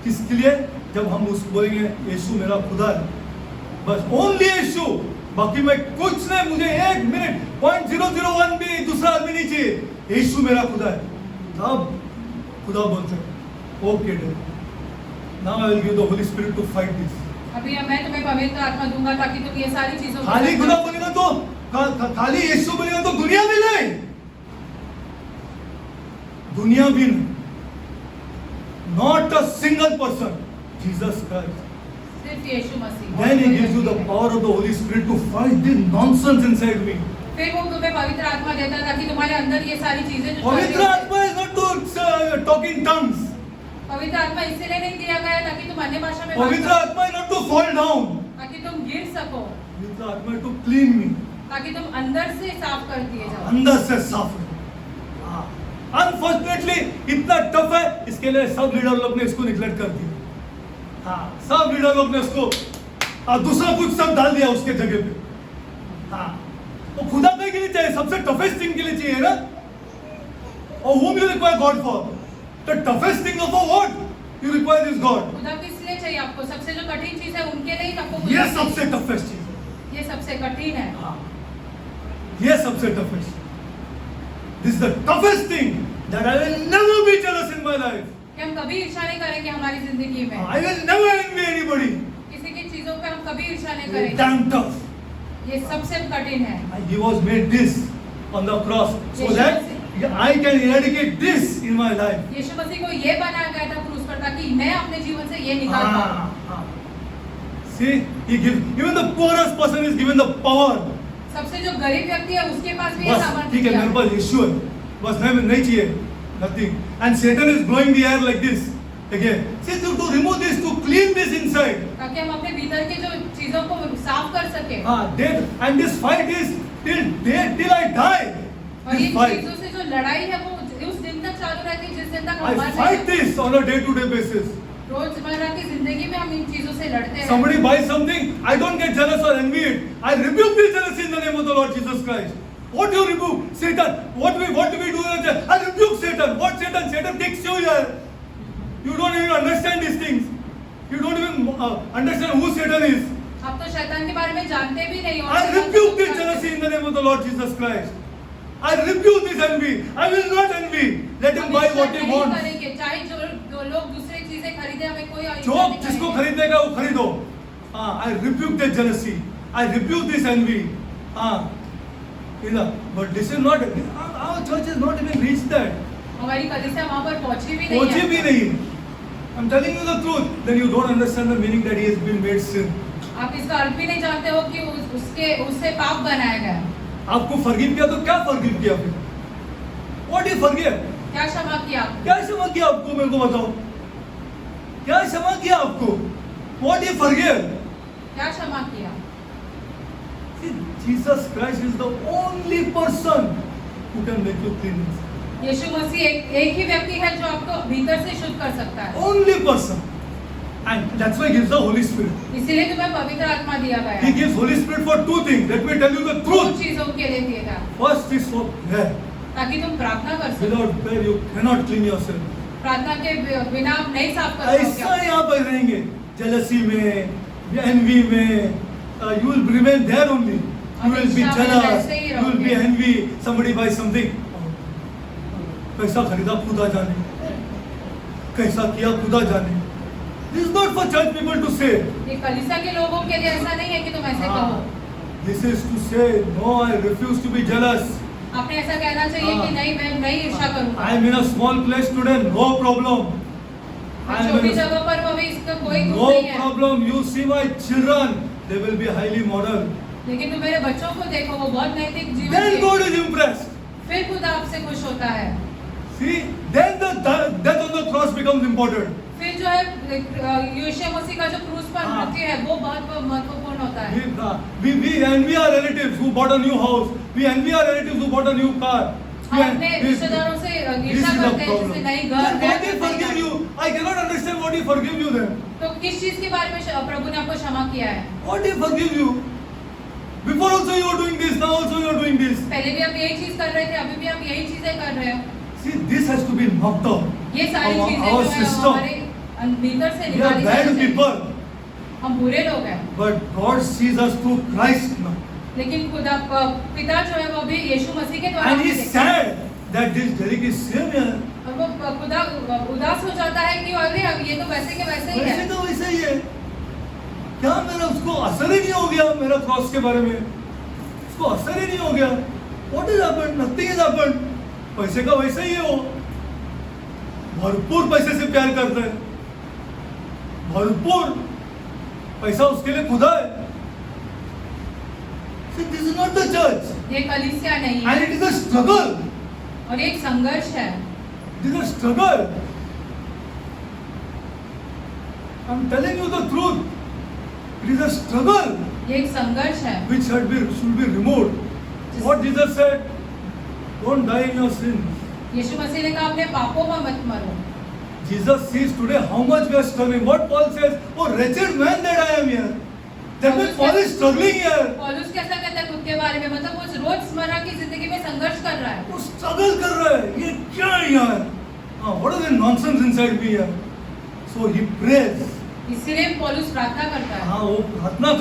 A: किसके लिए? जब हम उसको बोलेंगे यीशु मेरा खुदा है, बस ओनली यीशु, बाकी मैं कुछ नहीं, मुझे 1 मिनट 0.001 भी दूसरा आदमी नहीं चाहिए, यीशु मेरा खुदा है। तब खुदा बोलते हैं okay dad, now I will give the holy spirit to fight this.
B: अभी मैं तुम्हें पवित्र आत्मा दूंगा ताकि तुम ये सारी चीजों को
A: खाली खुदा बोलेगा तो खाली यीशु बोलेगा तो दुनिया भी नहीं, दुनिया भी नहीं, not a single person, Jesus Christ.
B: सिर्फ यीशु मसीह।
A: Then he gives you the power of the Holy Spirit to fight this nonsense inside me.
B: फिर वो तुम्हें पवित्र आत्मा देता ताकि तुम्हारे अंदर ये सारी चीजें जो
A: पवित्र आत्मा is not to talk in tongues.
B: पवित्र आत्मा इसलिए नहीं दिया गया ताकि तुम अन्य भाषा में बात
A: पवित्र
B: करो,
A: आत्मा is not to fall down.
B: ताकि तुम गिर सको,
A: पवित्र आत्मा is to clean me.
B: ताकि तुम अंदर से साफ कर दिए जाओ।
A: अंदर से साफ हो। Unfortunately इतना टफ है, इसके लिए सब लीडर लोग ने इसको निगलेक्ट कर दिया। हाँ, सब लीडर लोग ने उसको दूसरा कुछ सब डाल दिया उसके जगह पे। हाँ, तो खुदा के लिए चाहिए, सबसे टफेस्ट थिंग के लिए चाहिए ना। और whom you require God for? The toughest thing of what you require is God.
B: खुदा किस लिए चाहिए आपको? सबसे जो कठिन चीज है उनके लिए आपको
A: ये सबसे टफेस्ट चीज है।
B: ये सबसे कठिन है।
A: हाँ, ये सबसे toughest. This is the toughest thing that I will never be jealous in my life.
B: कि हम कभी ईर्ष्या नहीं करेंगे हमारी जिंदगी में।
A: I will never envy anybody.
B: किसी की चीजों पे हम कभी ईर्ष्या नहीं
A: It's
B: करेंगे।
A: damn tough.
B: ये सबसे कठिन है।
A: And He was made this on the cross so that I can eradicate this in my life.
B: यीशु मसीह को ये बनाया गया था क्रूस पर ताकि मैं अपने जीवन से ये निकाल पाऊं।
A: See, He gives, even the poorest person is given the power.
B: सबसे जो गरीब व्यक्ति है उसके पास भी ये
A: बस
B: सामर्थ्य
A: ठीक है,
B: दिया
A: मेरे
B: है।
A: पास यीशु है, बस नहीं चाहिए, nothing. And Satan is blowing the air like this. Again, see, to remove this, to clean this inside.
B: ताकि हम अपने भीतर के जो चीजों को साफ कर सके।
A: And this fight is till I die.
B: और
A: This
B: इन
A: fight.
B: चीजों से जो लड़ाई है वो उस दिन तक चालू रहती है जिस दिन तक हम
A: I
B: मर
A: fight
B: नहीं।
A: this on a day-to-day basis.
B: रोजमर्रा की जिंदगी में हम इन चीजों से लड़ते हैं।
A: Somebody buys something, I don't get jealous or envy it. I rebuke this jealousy in the name of the Lord Jesus Christ. What do you rebuke? Satan. What do we do? I rebuke Satan. What Satan? Satan takes you here. You don't even understand these things. You don't even understand who Satan is.
B: आप तो शैतान के बारे में जानते भी नहीं हो।
A: I rebuke this jealousy in the name of the Lord Jesus Christ. I rebuke this envy. I will not envy. Let him buy what he wants.
B: करेंगे चाहे जो लोग दूसरी चीजें खरीदे हमें कोई
A: जो जिसको खरीदेगा वो खरीदो। I rebuke that jealousy. I rebuke this envy. But this is not. Our church has not even reached that.
B: हमारी कलीसिया वहाँ पर पहुँची भी नहीं
A: पहुंची
B: है।
A: भी नहीं। I'm telling you the truth. Then you don't understand the meaning that he has been made sin.
B: आप इसका अर्थ भी नहीं जानते हो कि उससे पाप बनाया गया।
A: आपको फॉरगिव किया तो क्या फॉरगिव किया फिर? What he forgive?
B: क्या क्षमा किया?
A: क्या क्षमा किया आपको, मेरे को बताओ? क्या क्षमा किया आपको? What he forgive?
B: क्या क्षमा किया?
A: See, Jesus Christ is the only person who can make you clean.
B: यीशु मसीह एक ही व्यक्ति है जो आपको भीतर से शुद्ध कर सकता है।
A: Only person. And that's why he gives the Holy Spirit.
B: इसीलिए तुम्हें पवित्र आत्मा दिया गया
A: He
B: है।
A: gives Holy Spirit for two things. Let me tell you the
B: दो
A: truth.
B: चीजों के लिए दिया था
A: First is for prayer.
B: ताकि तुम प्रार्थना कर सको।
A: Without prayer you cannot clean yourself.
B: प्रार्थना के बिना आप नहीं साफ कर
A: ऐसा
B: सकते।
A: यहाँ पर रहेंगे, jealousy में, envy में, you will remain there only. You will be
B: हमेशा
A: jealous.
B: वैसे ही
A: You will be
B: रहोगे।
A: envy. Somebody buys something. कैसा खरीदा खुदा जाने, कैसा किया खुदा जाने. This is not for church people to say.
B: ये कलीसिया के लोगों के लिए ऐसा नहीं है कि तुम ऐसे कहो।
A: This is to say, no, I refuse to be jealous.
B: आपने ऐसा कहना चाहिए कि नहीं मैं नहीं ईर्ष्या करूंगा।
A: I am in a small place today, no problem. I am
B: छोटी
A: in a,
B: जगह पर वो भी इसका कोई दुख
A: no
B: नहीं है।
A: problem. You see my children, they will be highly moral.
B: लेकिन तुम मेरे बच्चों को देखो वो बहुत नैतिक जीवन
A: Then
B: जिए।
A: God is impressed.
B: फिर खुदा आपसे खुश होता है।
A: See, then the death on the cross becomes important.
B: फिर जो है यीशु मसीह का जो क्रूस पर
A: हाँ।
B: मृत्यु है वो बहुत महत्वपूर्ण पूर्ण होता है।
A: We envy our relatives who bought a new house. We envy our relatives who bought a new car.
B: हम अपने रिश्तेदारों से
A: This
B: ईर्ष्या
A: is the
B: करते हैं
A: problem.
B: जिससे नई
A: Then
B: घर
A: what
B: नई
A: he forgive you? I cannot understand what he forgive you then.
B: तो किस चीज के बारे में प्रभु ने आपको क्षमा किया है?
A: What he forgive you? Before also you are doing this, now also you are doing this.
B: पहले भी आप यही चीज कर रहे थे, अभी भी आप यही चीजें कर रहे हो।
A: See, this has to be knocked out.
B: ये सारी
A: Our-
B: चीजें
A: our
B: जो है
A: system.
B: हमारे भीतर से
A: We are
B: निकाली
A: bad
B: जानी चाहिए।
A: people,
B: हम बुरे लोग हैं,
A: but God sees us through Christ now.
B: लेकिन खुदा पिता जो है वो भी यीशु मसीह के द्वारा
A: And
B: हमें
A: he is
B: देखता है।
A: sad that this Derek is same here.
B: और वो खुदा उदास हो जाता है कि अरे अब ये तो वैसे के वैसे ही
A: वैसे
B: है।
A: तो वैसे ही है। क्या मेरा उसको असर ही नहीं हो गया मेरा क्रॉस के बारे में? उसको असर ही नहीं हो गया। What is happened? Nothing has happened. पैसे का वैसे ही है वो। भरपूर पैसे से प्यार करता है। भरपूर पैसा उसके लिए खुदा है। See, this is not the church.
B: ये कलीसिया नहीं
A: And
B: है
A: it is a struggle.
B: और एक संघर्ष है।
A: It is a struggle. I'm telling you the truth. It is a struggle
B: ये एक संघर्ष है
A: which should be removed. What Jesus said, don't die in your sins.
B: यीशु मसीह ने कहा अपने पापों में मत मरो।
A: Jesus sees today how much we are struggling. What Paul says, oh wretched man that I am here. That means Paul is struggling here.
B: पौलुस कैसा कहता है खुद के बारे में, मतलब वो रोजमर्रा की जिंदगी में संघर्ष कर रहा है।
A: वो struggle कर रहा है। ये क्या है यार? What is the nonsense inside me here? So he prays.
B: इसीलिए पौलुस प्रार्थना करता है।
A: हाँ वो प्रार्थना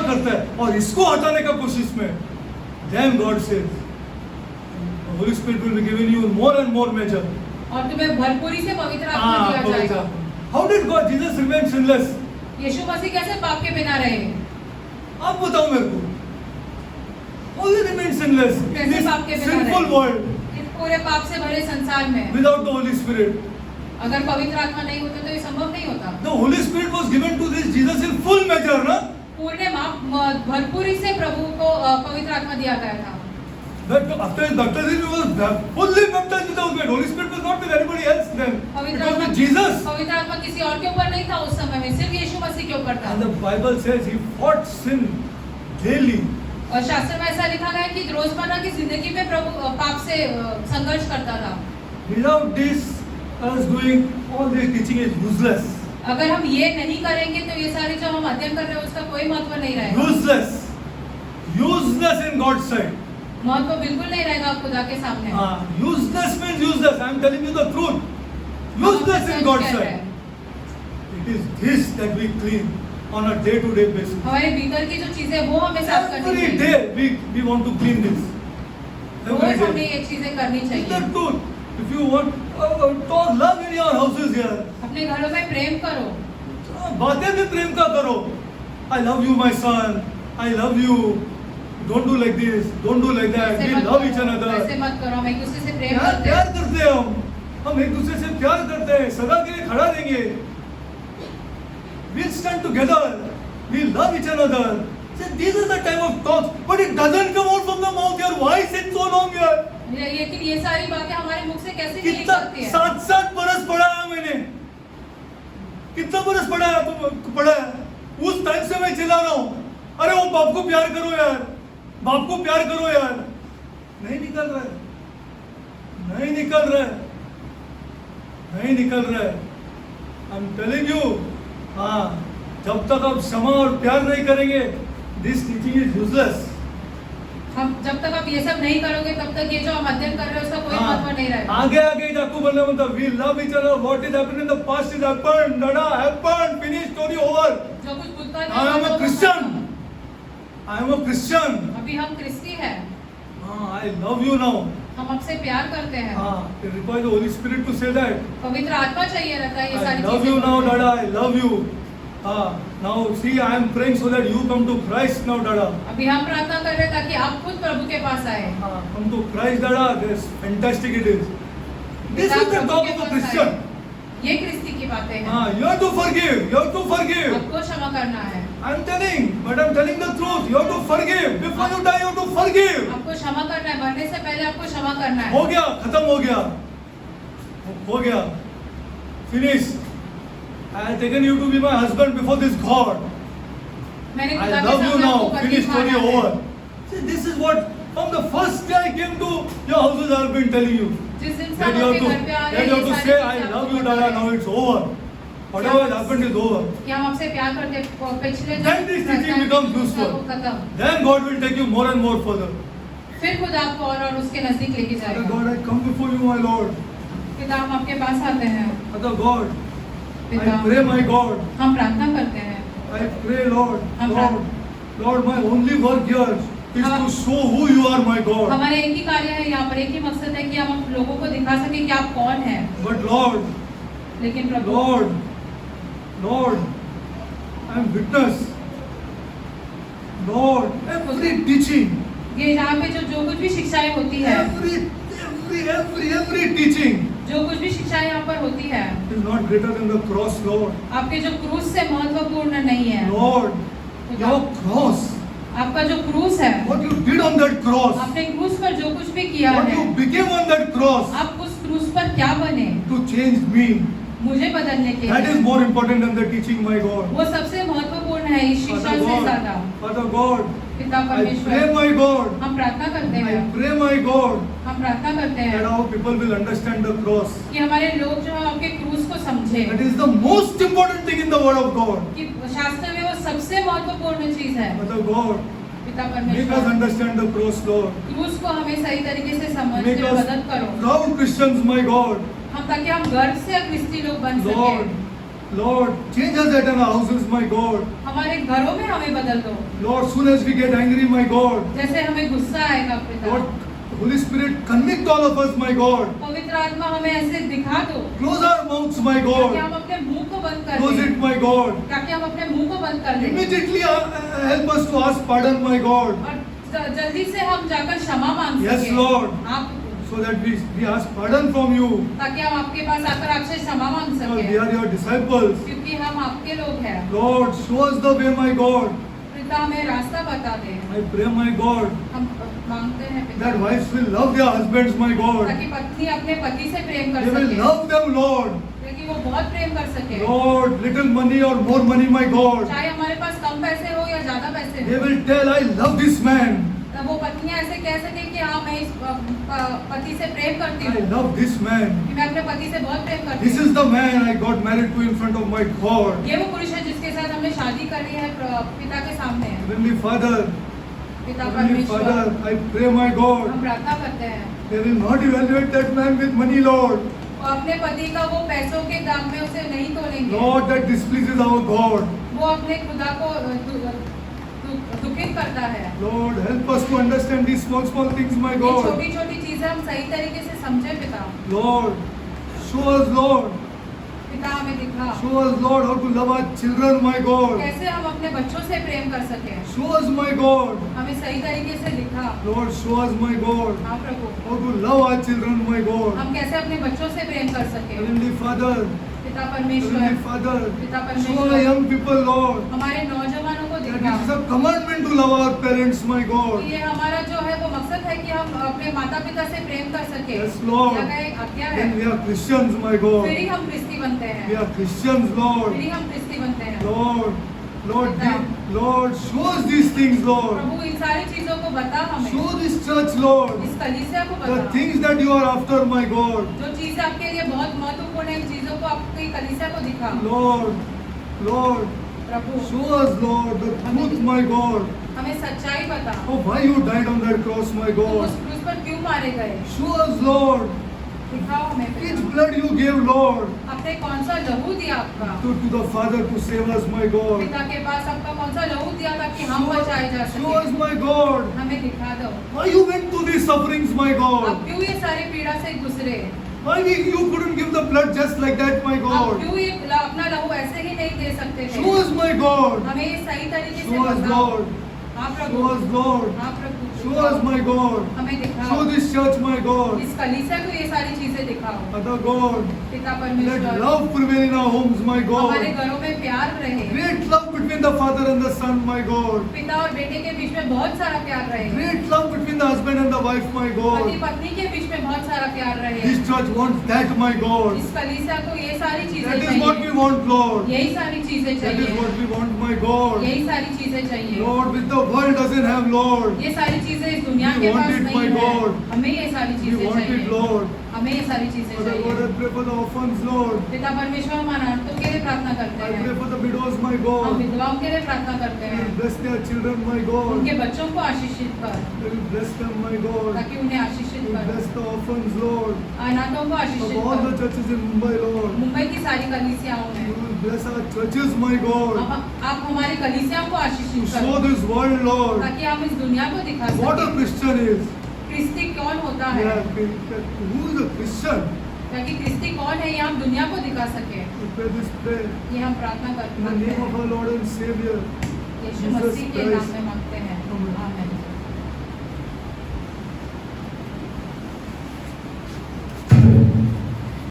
A: करता है और इसको हटाने का कोशिश में then God says the Holy Spirit will be given you more and more measure.
B: और तुम्हें भरपूरी से पवित्र आत्मा दिया जाएगा।
A: How did God Jesus remain sinless?
B: यीशु मसीह कैसे पाप के बिना रहे?
A: आप बताओ मेरे को। How did he remain sinless in
B: कैसे
A: this
B: पाप के बिना
A: sinful
B: रहे?
A: world
B: इस पूरे पाप से भरे संसार में
A: without the Holy Spirit?
B: अगर पवित्र आत्मा नहीं होती तो ये संभव नहीं होता।
A: The Holy Spirit was given to this Jesus in full measure, ना?
B: पूर्ण माप भरपूरी से प्रभु को पवित्र आत्मा दिया गया था।
A: That after his baptism he was fully baptized with the Holy Spirit. Holy Spirit was not with anybody else then. It was with Jesus.
B: पवित्र आत्मा किसी और के ऊपर नहीं था उस समय में, सिर्फ यीशु मसीह के ऊपर था।
A: And the Bible says he fought sin daily.
B: और शास्त्र में ऐसा लिखा गया है कि रोजमर्रा की जिंदगी में प्रभु पाप से संघर्ष करता था।
A: Without this, us doing all this teaching is useless.
B: अगर हम ये नहीं करेंगे तो ये सारे जो हम अध्ययन कर रहे हैं उसका कोई महत्व नहीं रहेगा।
A: Useless. Useless in God's sight.
B: महत्व बिल्कुल नहीं रहेगा खुदा के सामने।
A: Useless means useless. I am telling you the truth. Useless in God's sight. It is this that we clean on a day-to-day basis.
B: हमारे भीतर की जो चीजें वो हमें साफ करनी
A: Every
B: चाहिए।
A: day we want to clean this.
B: Rose
A: Every
B: हमें
A: day.
B: ये चीजें करनी
A: Is
B: चाहिए।
A: that truth? If you want talk love in your houses here,
B: अपने घरों में प्रेम करो।
A: बातें भी प्रेम का करो. I love you, my son. I love you. Don't do like this. Don't do like that.
B: ऐसे
A: We
B: मत
A: love
B: करो,
A: each another.
B: ऐसे मत करो, हम एक दूसरे से प्रेम
A: प्यार
B: करते
A: प्यार
B: हैं।
A: करते हैं हम एक दूसरे से प्यार करते हैं सदा के लिए खड़ा रहेंगे we'll stand together we'll love each another so these are the type of talks but it doesn't come out from the mouth here why sit so long here
B: लेकिन ये सारी बातें हमारे मुख से कैसे नहीं
A: कितना
B: निकलती है?
A: 7 बरस पढ़ा है मैंने कितना बरस पढ़ा है उस टाइम से मैं चिल्ला रहा हूँ अरे वो बाप को प्यार करो यार बाप को प्यार करो यार नहीं निकल रहा है नहीं निकल रहा है आई एम टेलिंग यू हाँ जब तक आप क्षमा और प्यार नहीं करेंगे दिस टीचिंग इज यूजलेस
B: हम जब तक आप ये सब नहीं करोगे तब तक ये जो हम अध्ययन कर रहे हैं उसका कोई महत्व नहीं रहेगा।
A: आगे जाकू बनना बनता we love each other what is happening in the past is happened डा हैपेंड फिनिश स्टोरी ओवर
B: जो कुछ भूतकाल में
A: आई एम
B: हुआ,
A: अ
B: वो
A: क्रिश्चियन
B: अभी हम क्रिस्ती हैं।
A: आई लव यू नाउ
B: हम आपसे प्यार करते हैं।
A: it requires the Holy Spirit to say that
B: पवित्र आत्मा चाहिए रहता है ये
A: I
B: सारी
A: love
B: चीजें
A: you now
B: बोलने में।
A: dada I love you now see I am praying so that you come to Christ now dada
B: अभी हम प्रार्थना कर रहे हैं ताकि आप खुद प्रभु के पास आए।
A: come to Christ dada this fantastic it is this is the talk of a Christian
B: ये क्रिस्ती की बातें हैं।
A: you have to forgive
B: आपको क्षमा करना है।
A: I am telling the truth you have to forgive before you die you have to forgive
B: आपको क्षमा करना है, मरने से पहले आपको क्षमा करना है।
A: हो गया खत्म हो गया finish I have taken you to be my husband before this God
B: मैंने
A: I
B: खुदा के
A: love you
B: सामने
A: now.
B: आपको पति
A: Finish story
B: माना है।
A: over. See, this is what from the first day I came to your houses I have been telling you.
B: जिस दिन से
A: That
B: हम
A: you
B: आपके
A: have
B: घर पे आ
A: to,
B: रहे
A: that
B: हैं
A: you have
B: ये
A: to
B: सारी
A: say
B: चीजें
A: I
B: आपको
A: love you,
B: बता
A: Dada.
B: रहे
A: Now
B: हैं
A: it's over. Whatever has happened is over.
B: कि हम आपसे प्यार करते हैं पिछले जो
A: Then this teaching
B: प्रथा
A: becomes
B: थी,
A: useful.
B: वो खत्म
A: Then God will take you more and more further.
B: फिर खुदा आपको और उसके नजदीक लेके
A: Father
B: जाएगा।
A: God, I come before you, my Lord.
B: पिता हम आपके पास आते हैं।
A: Father God,
B: पिता
A: I pray, my God.
B: हम प्रार्थना करते हैं।
A: I pray, Lord,
B: हम
A: Lord, Lord, my only work here is to
B: हम-
A: show who you are, my God.
B: हमारा एक ही कार्य है यहाँ पर, एक ही मकसद है कि हम लोगों को दिखा सके कि आप कौन हैं।
A: But Lord,
B: लेकिन प्रभु
A: Lord, Lord, I am witness. Lord, every teaching,
B: ये यहाँ पे जो कुछ भी शिक्षाएं होती है,
A: every teaching
B: जो कुछ भी शिक्षाएं यहाँ पर होती है,
A: is not greater than the cross, Lord.
B: आपके जो क्रूस से महत्वपूर्ण नहीं है।
A: Lord, your cross,
B: आपका जो क्रूस है,
A: what you did on that cross,
B: आपने क्रूस पर जो कुछ भी किया
A: what
B: है,
A: you became on that cross
B: आप उस क्रूस पर क्या बने,
A: to change me.
B: मुझे बदलने के
A: That is
B: लिए,
A: more important than the teaching, my God.
B: वो सबसे महत्वपूर्ण है इस शिक्षा
A: Father
B: से ज्यादा।
A: God, Father God,
B: पिता
A: I pray,
B: परमेश्वर,
A: my God,
B: हम प्रार्थना करते
A: I
B: हैं,
A: pray, my God,
B: हम प्रार्थना करते
A: that
B: हैं
A: our people will understand the cross.
B: कि हमारे लोग जो है आपके क्रूस को समझे,
A: That is the most important thing in the Word of God.
B: कि शास्त्र में वो सबसे महत्वपूर्ण चीज है।
A: Father God,
B: पिता
A: make us
B: परमेश्वर,
A: understand the cross, Lord.
B: क्रूस को हमें सही तरीके से समझने
A: Make
B: में
A: us
B: मदद करो,
A: proud Christians, my God.
B: हम ताकि हम गर्व से क्रिस्ती लोग बन
A: Lord,
B: सके।
A: Lord, change us at our houses, my God.
B: हमारे घरों में हमें बदल दो,
A: Lord, soon as we get angry, my God.
B: जैसे हमें गुस्सा आएगा पिता,
A: Lord, Holy Spirit, convict all of us, my God.
B: पवित्र आत्मा हमें ऐसे दिखा दो
A: Close our mouths, my
B: ताकि
A: God.
B: हम अपने मुंह को बंद कर
A: Close it,
B: दें,
A: my God.
B: ताकि हम अपने मुंह को बंद कर दें
A: Immediately help us to ask pardon, my God.
B: और जल्दी से हम जाकर क्षमा मांग
A: Yes,
B: सकें
A: Lord.
B: आप,
A: So that we ask pardon from you.
B: ताकि हम आपके पास आकर आपसे क्षमा मांग
A: Because we
B: सकें,
A: are your disciples.
B: क्योंकि हम आपके लोग हैं।
A: Lord, show us the way, my God.
B: पिता हमें रास्ता बता दे,
A: I pray, my God,
B: हम मांगते हैं पिता,
A: that wives will love their husbands, my God.
B: ताकि पत्नी अपने पति से प्रेम
A: They
B: कर
A: will
B: सके,
A: love them, Lord.
B: ताकि वो बहुत प्रेम कर सके,
A: Lord, little money or more money, my God.
B: चाहे हमारे पास कम पैसे हो या ज्यादा पैसे
A: They
B: हो,
A: will tell, I love this man.
B: तब वो पत्नियां ऐसे कह सके कि हाँ मैं इस पति से प्रेम करती
A: I
B: हूँ,
A: love this man.
B: कि मैं अपने पति से बहुत प्रेम करती
A: This
B: हूँ।
A: is the man I got married to in front of my God.
B: ये वो पुरुष है जिसके साथ हमने शादी करी है पिता के सामने।
A: Heavenly Father,
B: पिता
A: Heavenly
B: परमेश्वर,
A: Father, I pray, my God,
B: हम प्रार्थना करते हैं,
A: they will not evaluate that man with money, Lord.
B: वो अपने पति का वो पैसों के दाम में उसे नहीं तोलेंगे,
A: Lord, that displeases our God.
B: वो अपने खुदा को दुखित करता है।
A: Lord, help us to understand these small, small things, my
B: ये
A: God.
B: छोटी छोटी चीजें हम सही तरीके से समझे पिता।
A: Lord, show us, Lord.
B: पिता हमें दिखा
A: Show us, Lord, how to love our children, my God.
B: कैसे हम अपने बच्चों से प्रेम कर सके,
A: Show us, my God.
B: हमें सही तरीके से दिखा।
A: Lord, show us, my God,
B: हाँ प्रभु,
A: how to love our children, my God.
B: हम कैसे अपने बच्चों से प्रेम कर सके।
A: Heavenly Father,
B: पिता परमेश्वर,
A: Heavenly Father,
B: पिता
A: show
B: परमेश्वर,
A: our young people, Lord,
B: हमारे नौजवानों को
A: that
B: दिखा
A: it is a commandment to love our parents, my God.
B: कि ये हमारा जो है वो मकसद है कि हम अपने माता पिता से प्रेम कर सके।
A: Yes, Lord.
B: यह एक आज्ञा है,
A: Then we are Christians, my God.
B: फिर ही हम क्रिस्ती बनते
A: We
B: हैं,
A: are Christians, Lord.
B: फिर ही हम क्रिस्ती बनते हैं।
A: Lord, Lord, show us these things, Lord.
B: प्रभु इन सारी चीजों को बता हमें,
A: Show this church, Lord,
B: इस कलीसिया को
A: the
B: बता,
A: things that you are after, my God.
B: जो चीजें आपके लिए बहुत महत्वपूर्ण है, इन चीजों को आपकी कलीसिया को दिखा।
A: Lord,
B: Prabhu
A: show us, Lord, the truth, my God.
B: हमें सच्चाई बता,
A: Oh, why you died on that cross, my
B: तुम
A: God.
B: उस क्रूस पर क्यों मारे गए,
A: Show us, Lord,
B: दिखाओ हमें
A: which
B: पिता।
A: blood you gave, Lord,
B: आपने कौन सा लहू दिया आपका,
A: to the Father to save us, my God.
B: पिता के पास आपका कौन सा लहू दिया था कि हम बचाए जा
A: Show us,
B: सके,
A: my God,
B: हमें दिखा दो।
A: why you went through these sufferings, my
B: आप
A: God.
B: क्यों ये सारी पीड़ा से गुजरे,
A: Why you couldn't give the blood just like that, my
B: आप
A: God.
B: क्यों ये अपना लहू ऐसे ही नहीं दे सकते थे।
A: Show us, my God.
B: हमें ये सही तरीके से
A: Show us,
B: बताओ,
A: Lord.
B: हाँ
A: Show
B: प्रभु,
A: us, Lord.
B: हाँ प्रभु,
A: Show us, my God.
B: हमें दिखाओ,
A: Show this church, my God.
B: इस कलीसिया को ये सारी चीजें दिखाओ।
A: Father God,
B: पिता
A: let
B: परमेश्वर,
A: love prevail in our homes, my
B: हमारे
A: God.
B: घरों में प्यार रहे,
A: Great love between the father and the son, my God.
B: पिता और बेटे के बीच में बहुत सारा प्यार रहे,
A: Great love between the husband and the wife, my
B: पति
A: God.
B: पत्नी के बीच में बहुत सारा प्यार रहे।
A: This church wants that, my God.
B: इस कलीसिया को ये सारी चीजें
A: That is what we
B: चाहिए,
A: want, Lord.
B: यही सारी चीजें
A: That is
B: चाहिए,
A: what we want, my God.
B: यही सारी चीजें चाहिए।
A: Lord, which the world doesn't have, Lord.
B: ये सारी चीजें इस दुनिया
A: We
B: के
A: want
B: पास
A: it,
B: नहीं
A: my
B: है,
A: God.
B: हमें ये सारी
A: We
B: चीजें
A: want it,
B: चाहिए,
A: Lord.
B: हमें ये सारी चीजें
A: Father God, I
B: चाहिए।
A: pray for the orphans, Lord.
B: पिता परमेश्वर, हम अनाथों के लिए प्रार्थना करते
A: I pray
B: हैं,
A: for the widows, my
B: हम
A: God.
B: विधवाओं के लिए प्रार्थना करते हैं,
A: Bless their children, my God.
B: उनके बच्चों को आशीषित कर,
A: You will bless them, my God.
B: ताकि उन्हें आशीषित
A: You will
B: कर,
A: bless the orphans, Lord.
B: अनाथों को
A: Of
B: आशीषित
A: all the
B: कर,
A: churches in Mumbai, Lord.
B: Mumbai की सारी कलीसियाओं में
A: You will bless our churches, my God.
B: आप हमारी कलीसियाओं को
A: To
B: आशीषित
A: show
B: करो,
A: this world, Lord,
B: ताकि हम इस दुनिया को दिखा
A: what a
B: सकें
A: Christian is.
B: क्रिस्ती कौन होता है,
A: Who is a Christian?
B: ताकि क्रिस्ती कौन है ये हम दुनिया को दिखा सके।
A: We pray this prayer
B: ये हम प्रार्थना
A: in the
B: करते
A: name
B: हैं
A: of our Lord and Savior,
B: Yeshu
A: Jesus
B: मसीह के नाम
A: Christ.
B: में